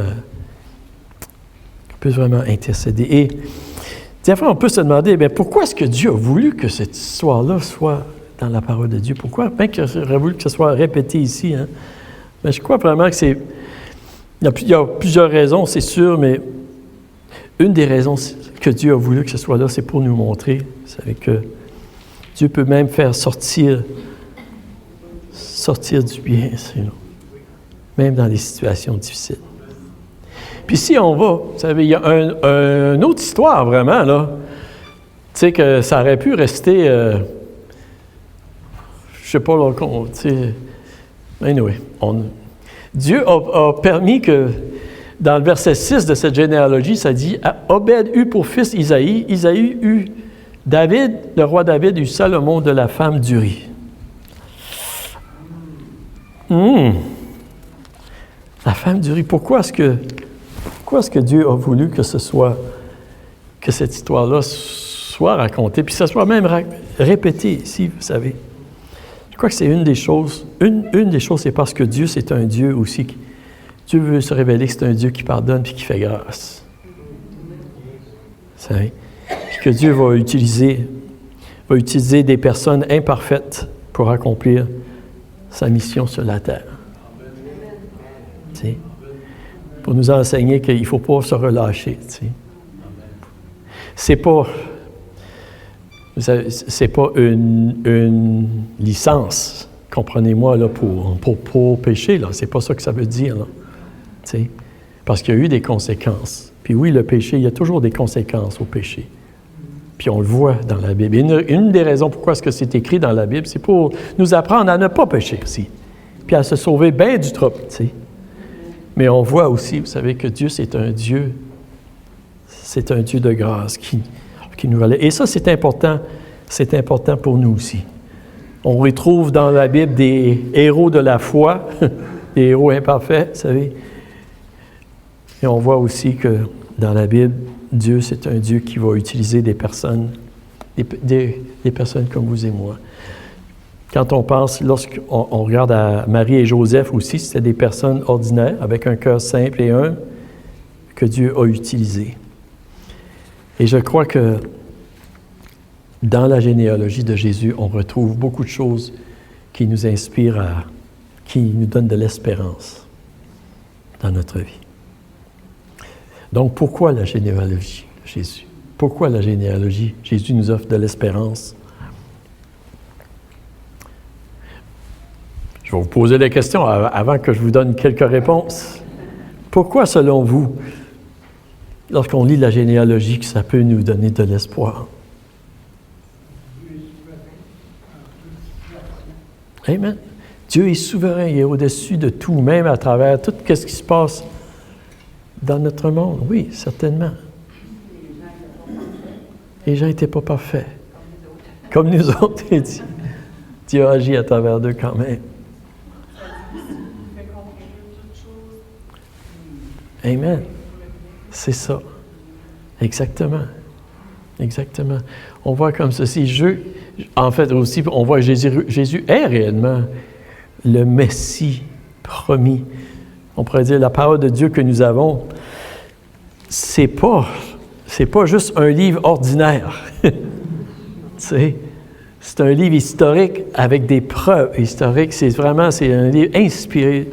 puisse vraiment intercéder. Et des fois, on peut se demander, bien, pourquoi est-ce que Dieu a voulu que cette histoire-là soit dans la parole de Dieu? Pourquoi? Bien qu'il aurait voulu que ce soit répété ici. Hein? Mais je crois vraiment que c'est... Il y a plusieurs raisons, c'est sûr, mais une des raisons que Dieu a voulu que ce soit là, c'est pour nous montrer, vous savez, que Dieu peut même faire sortir du bien, même dans des situations difficiles. Puis si on va, vous savez, il y a une autre histoire vraiment, là. Tu sais, que ça aurait pu rester, je sais pas, là, tu sais, anyway, Dieu a permis que, dans le verset 6 de cette généalogie, ça dit « Obed eut pour fils Isaïe, Isaïe eut David, le roi David eut Salomon de la femme d'Uri. » La femme d'Uri, pourquoi est-ce que Dieu a voulu que cette histoire-là soit racontée, puis que ça soit même répété ici, vous savez? Je crois que c'est une des choses. Une des choses, c'est parce que Dieu, c'est un Dieu aussi. Dieu veut se révéler que c'est un Dieu qui pardonne puis qui fait grâce. Vous savez? Puis que Dieu va utiliser des personnes imparfaites pour accomplir sa mission sur la terre. Tu sais? Pour nous enseigner qu'il ne faut pas se relâcher. Tu sais? C'est pas une licence, comprenez-moi, là, pour pécher, là. C'est pas ça que ça veut dire, là. Tu sais? Parce qu'il y a eu des conséquences. Puis oui, le péché, il y a toujours des conséquences au péché. Puis on le voit dans la Bible. Une des raisons pourquoi est-ce que c'est écrit dans la Bible, c'est pour nous apprendre à ne pas pécher aussi. Puis à se sauver bien du trouble, tu sais. Mais on voit aussi, vous savez, que Dieu, c'est un Dieu de grâce qui nous relève. Et ça, c'est important pour nous aussi. On retrouve dans la Bible des héros de la foi, des héros imparfaits, vous savez. Et on voit aussi que dans la Bible, Dieu, c'est un Dieu qui va utiliser des personnes comme vous et moi. Quand on pense, lorsqu'on regarde à Marie et Joseph aussi, c'était des personnes ordinaires, avec un cœur simple et humble, que Dieu a utilisé. Et je crois que dans la généalogie de Jésus, on retrouve beaucoup de choses qui nous inspirent, qui nous donnent de l'espérance dans notre vie. Donc, pourquoi la généalogie de Jésus? Pourquoi la généalogie? Jésus nous offre de l'espérance. Je vais vous poser la question avant que je vous donne quelques réponses. Pourquoi, selon vous, lorsqu'on lit la généalogie, que ça peut nous donner de l'espoir? Amen. Dieu est souverain, il est au-dessus de tout, même à travers tout ce qui se passe dans notre monde. Oui, certainement. Les gens n'étaient pas parfaits. Comme nous autres, Dieu a agi à travers d'eux quand même. Amen. C'est ça. Exactement. Exactement. On voit comme ceci. En fait, aussi, on voit que Jésus est réellement le Messie promis. On pourrait dire la parole de Dieu que nous avons, c'est pas juste un livre ordinaire. Tu sais, c'est un livre historique avec des preuves historiques. C'est un livre inspiré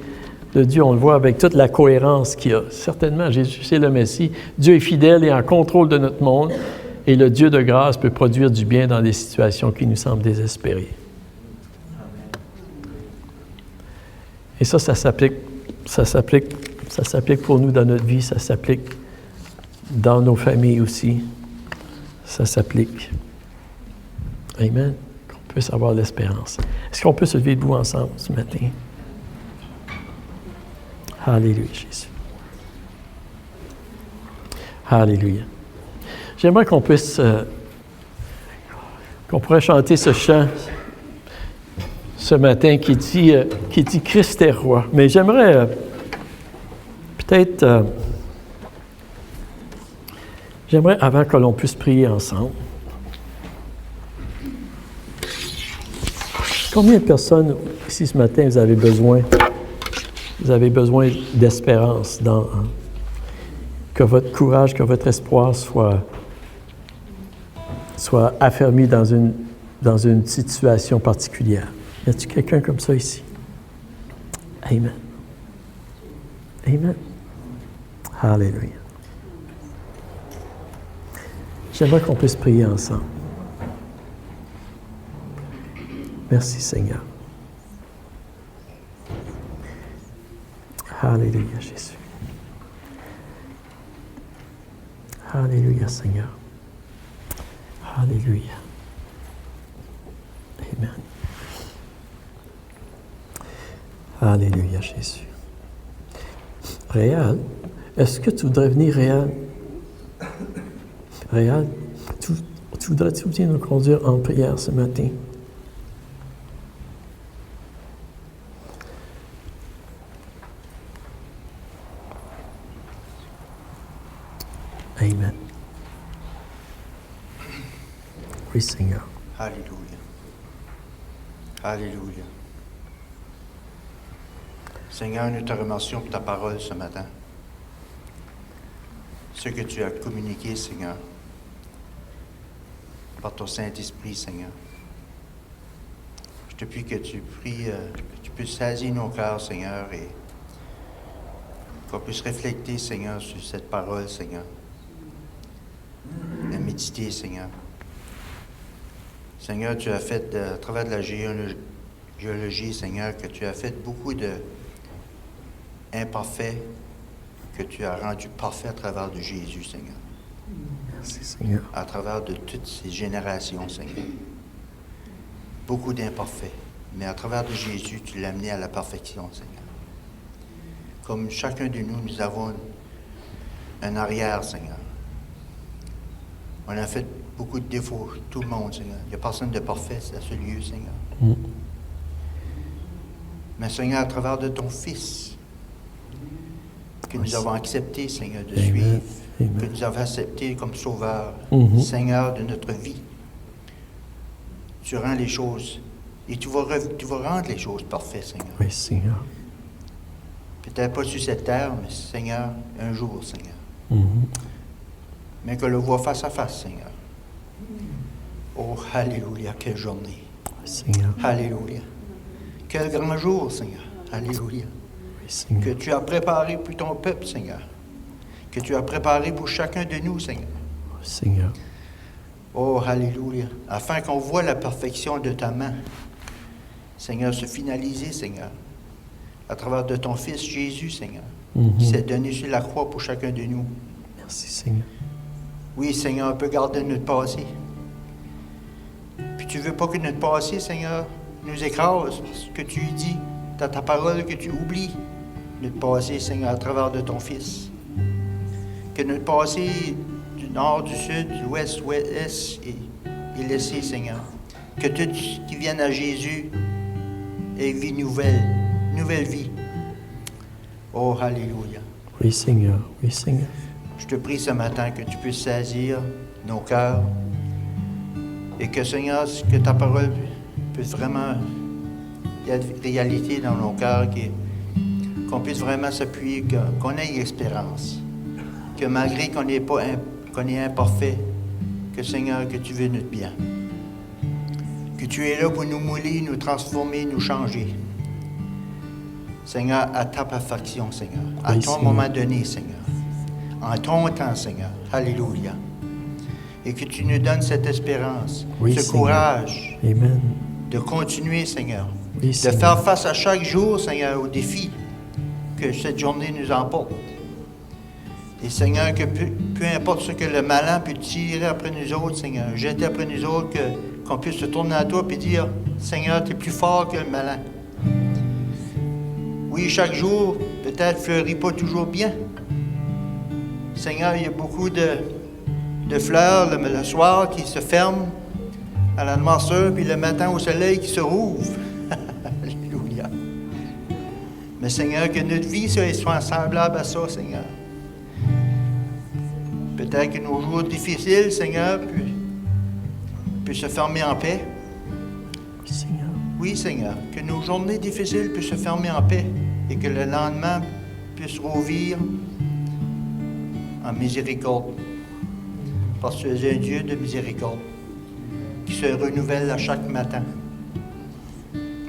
de Dieu. On le voit avec toute la cohérence qu'il y a. Certainement, Jésus, c'est le Messie. Dieu est fidèle et en contrôle de notre monde. Et le Dieu de grâce peut produire du bien dans des situations qui nous semblent désespérées. Et ça s'applique pour nous dans notre vie, ça s'applique dans nos familles aussi. Ça s'applique. Amen. Qu'on puisse avoir l'espérance. Est-ce qu'on peut se lever debout ensemble ce matin? Alléluia, Jésus. Alléluia. J'aimerais qu'on pourrait chanter ce chant ce matin qui dit Christ est roi. Mais j'aimerais avant que l'on puisse prier ensemble. Combien de personnes ici ce matin vous avez besoin d'espérance que votre courage, que votre espoir soit affermi dans une situation particulière. Y a-t-il quelqu'un comme ça ici? Amen. Amen. Alléluia. J'aimerais qu'on puisse prier ensemble. Merci Seigneur. Alléluia Jésus. Alléluia Seigneur. Alléluia. Amen. Alléluia Jésus. Réal, est-ce que tu voudrais venir, Réal? Réal, tu voudrais-tu venir nous conduire en prière ce matin? Amen. Oui, Seigneur. Alléluia. Alléluia. Seigneur, nous te remercions pour ta parole ce matin. Ce que tu as communiqué, Seigneur, par ton Saint-Esprit, Seigneur. Je te prie que tu puisses saisir nos cœurs, Seigneur, et qu'on puisse réfléchir, Seigneur, sur cette parole, Seigneur. Et méditer, Seigneur. Seigneur, tu as fait, à travers de la géologie, Seigneur, que tu as fait beaucoup d'imparfaits que tu as rendus parfaits à travers de Jésus, Seigneur. Merci, Seigneur. À travers de toutes ces générations, Seigneur. Beaucoup d'imparfaits. Mais à travers de Jésus, tu l'as amené à la perfection, Seigneur. Comme chacun de nous, nous avons un arrière, Seigneur. On a fait beaucoup de défauts, tout le monde, Seigneur. Il n'y a personne de parfait à ce lieu, Seigneur. Mais, Seigneur, à travers de ton Fils, que nous avons accepté, Seigneur, de suivre, que nous avons accepté comme sauveur, Seigneur, de notre vie, tu rends les choses, et tu vas rendre les choses parfaites, Seigneur. Oui, Seigneur. Peut-être pas sur cette terre, mais, Seigneur, un jour, Seigneur. Mais que le voit face à face, Seigneur. Oh, alléluia, quelle journée. Seigneur. Alléluia. Quel grand jour, Seigneur. Alléluia. Oui, Seigneur. Que tu as préparé pour ton peuple, Seigneur. Que tu as préparé pour chacun de nous, Seigneur. Seigneur. Oh, alléluia. Afin qu'on voit la perfection de ta main, Seigneur, se finaliser, Seigneur. À travers de ton Fils Jésus, Seigneur. Qui s'est donné sur la croix pour chacun de nous. Merci, Seigneur. Oui, Seigneur, on peut garder notre passé. Puis tu ne veux pas que notre passé, Seigneur, nous écrase. Ce que tu dis dans ta parole, que tu oublies notre passé, Seigneur, à travers de ton Fils. Que notre passé du nord, du sud, du ouest, est laissé, Seigneur. Que tout ce qui vient à Jésus est vie nouvelle vie. Oh, alléluia. Oui, Seigneur. Oui, Seigneur. Je te prie ce matin que tu puisses saisir nos cœurs et que, Seigneur, que ta parole puisse vraiment être réalité dans nos cœurs, qu'on puisse vraiment s'appuyer, qu'on ait l'espérance, que malgré qu'on est imparfait, que, Seigneur, que tu veux notre bien, que tu es là pour nous mouler, nous transformer, nous changer. Seigneur, à ta perfection, Seigneur, à oui, ton Seigneur. moment donné, Seigneur. En ton temps, Seigneur. Alléluia. Et que tu nous donnes cette espérance, oui, ce Seigneur. courage Amen. de continuer, Seigneur. Oui, de Seigneur. faire face à chaque jour, Seigneur, aux défis que cette journée nous emporte. Et Seigneur, que peu importe ce que le malin peut tirer après nous autres, Seigneur, jeter après nous autres, qu'on puisse se tourner à toi et dire, Seigneur, tu es plus fort que le malin. Oui, chaque jour, peut-être fleurit pas toujours bien. Seigneur, il y a beaucoup de fleurs le soir qui se ferment à la noirceur, puis le matin au soleil qui se rouvre. Alléluia. Mais Seigneur, que notre vie soit semblable à ça, Seigneur. Peut-être que nos jours difficiles, Seigneur, puissent se fermer en paix. Seigneur. Oui, Seigneur, que nos journées difficiles puissent se fermer en paix et que le lendemain puisse rouvrir en miséricorde. Parce que tu es un Dieu de miséricorde qui se renouvelle à chaque matin.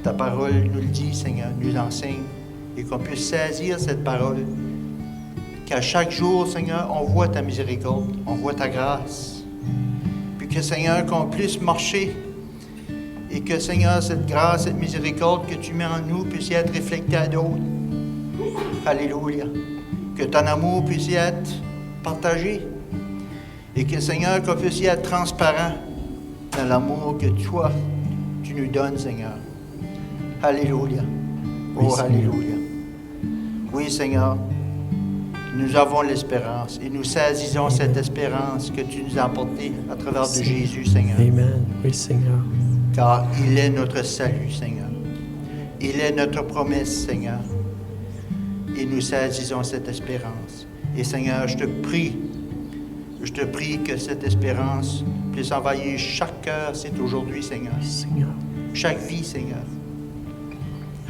Ta parole nous le dit, Seigneur, nous l'enseigne, et qu'on puisse saisir cette parole. Qu'à chaque jour, Seigneur, on voit ta miséricorde, on voit ta grâce. Puis que, Seigneur, qu'on puisse marcher et que, Seigneur, cette grâce, cette miséricorde que tu mets en nous puisse y être reflétée à d'autres. Alléluia. Que ton amour puisse y être partagé. Et que, Seigneur, qu'on puisse y être transparent dans l'amour que toi, tu nous donnes, Seigneur. Alléluia. Oh, Oui, alléluia. Oui, Seigneur, nous avons l'espérance et nous saisissons cette espérance que tu nous as apportée à travers de Jésus, Seigneur. Amen. Oui, Seigneur. Car il est notre salut, Seigneur. Il est notre promesse, Seigneur. Et nous saisissons cette espérance. Et Seigneur, je te prie que cette espérance puisse envahir chaque cœur, c'est aujourd'hui, Seigneur. Seigneur. Chaque vie, Seigneur.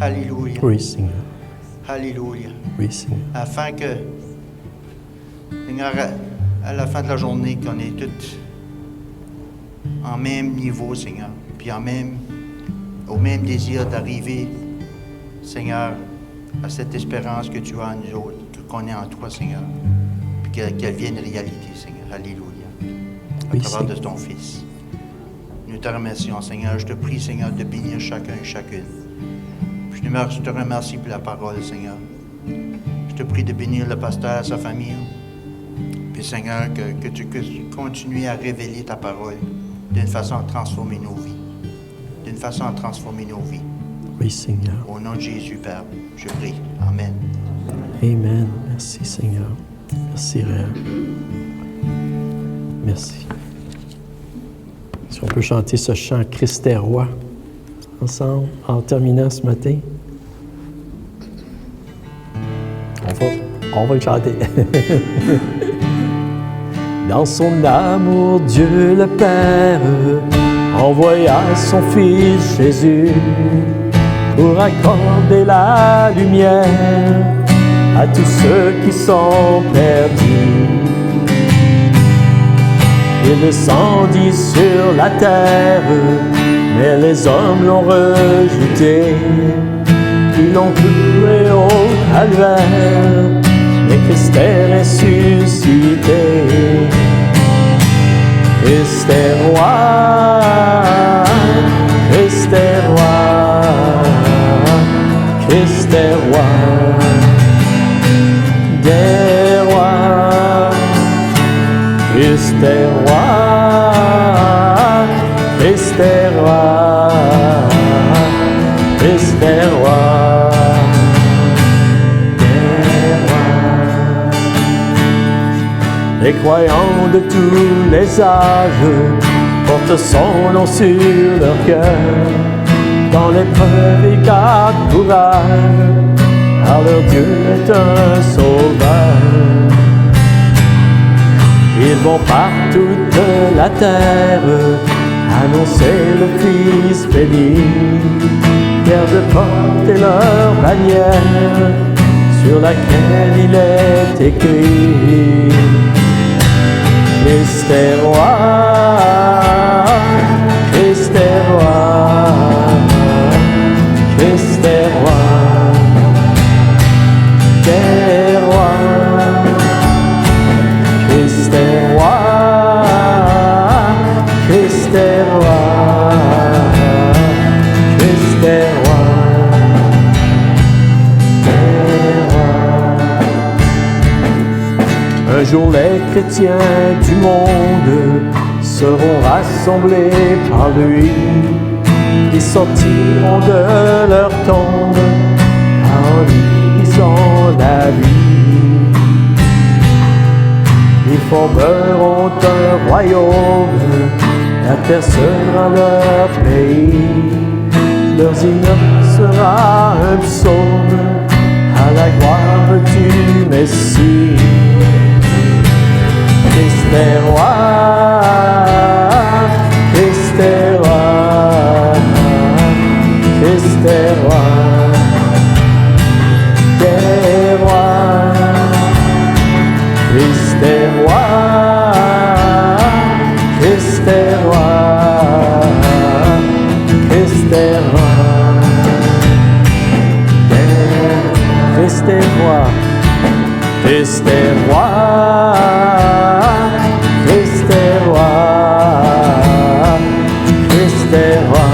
Alléluia. Oui, Seigneur. Alléluia. Oui, Seigneur. Afin que, Seigneur, à la fin de la journée, qu'on est tous en même niveau, Seigneur, puis au même désir d'arriver, Seigneur, à cette espérance que tu as en nous autres, qu'on est en toi, Seigneur, puis qu'elle vienne réalité, Seigneur. Alléluia. À Oui, travers de Seigneur. ton Fils. Nous te remercions, Seigneur. Je te prie, Seigneur, de bénir chacun et chacune. Puis je te remercie pour la parole, Seigneur. Je te prie de bénir le pasteur, sa famille. Puis, Seigneur, que tu continues à révéler ta parole d'une façon à transformer nos vies. D'une façon à transformer nos vies. Oui, Seigneur. Au nom de Jésus, Père, je prie. Amen. Amen. Merci, Seigneur. Merci, Réal. Merci. Si on peut chanter ce chant « Christ est roi » ensemble, en terminant ce matin. On va le chanter. Dans son amour, Dieu le Père envoya son Fils Jésus pour accorder la lumière à tous ceux qui sont perdus. Il descendit sur la terre, mais les hommes l'ont rejeté. Ils l'ont cloué au calvaire, mais Christ est ressuscité. Christ est roi, Christ est roi, Christ est roi des rois. Christ est roi, Christ est roi, Christ est roi des rois. Les croyants de tous les âges portent son nom sur leur cœur. Dans l'épreuve, ils gardent courage, car leur Dieu est un sauveur. Ils vont par toute la terre annoncer le Fils béni, fiers de porter leur bannière sur laquelle il est écrit: Christ est roi, Christ est roi, Christ est roi des rois. Christ est roi, Christ est roi, Christ est roi des rois. Un jour les chrétiens du monde seront rassemblés par lui. Ils sortiront de leur tombe, car en lui ils ont la vie. Ils formeront un royaume, la terre sera leur pays. Leur hymne sera un psaume à la gloire du Messie. Christ est roi, Christ est roi, Christ est roi des rois. Christ est roi, Christ est roi, Christ est roi, Christ est roi, Christ est roi, Christ est roi, Christ est roi.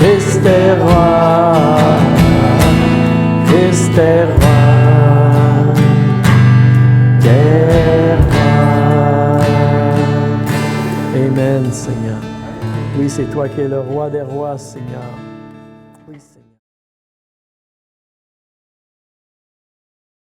Christ est roi, Christ est roi, t'es roi. Amen, Seigneur. Oui, c'est toi qui es le roi des rois, Seigneur.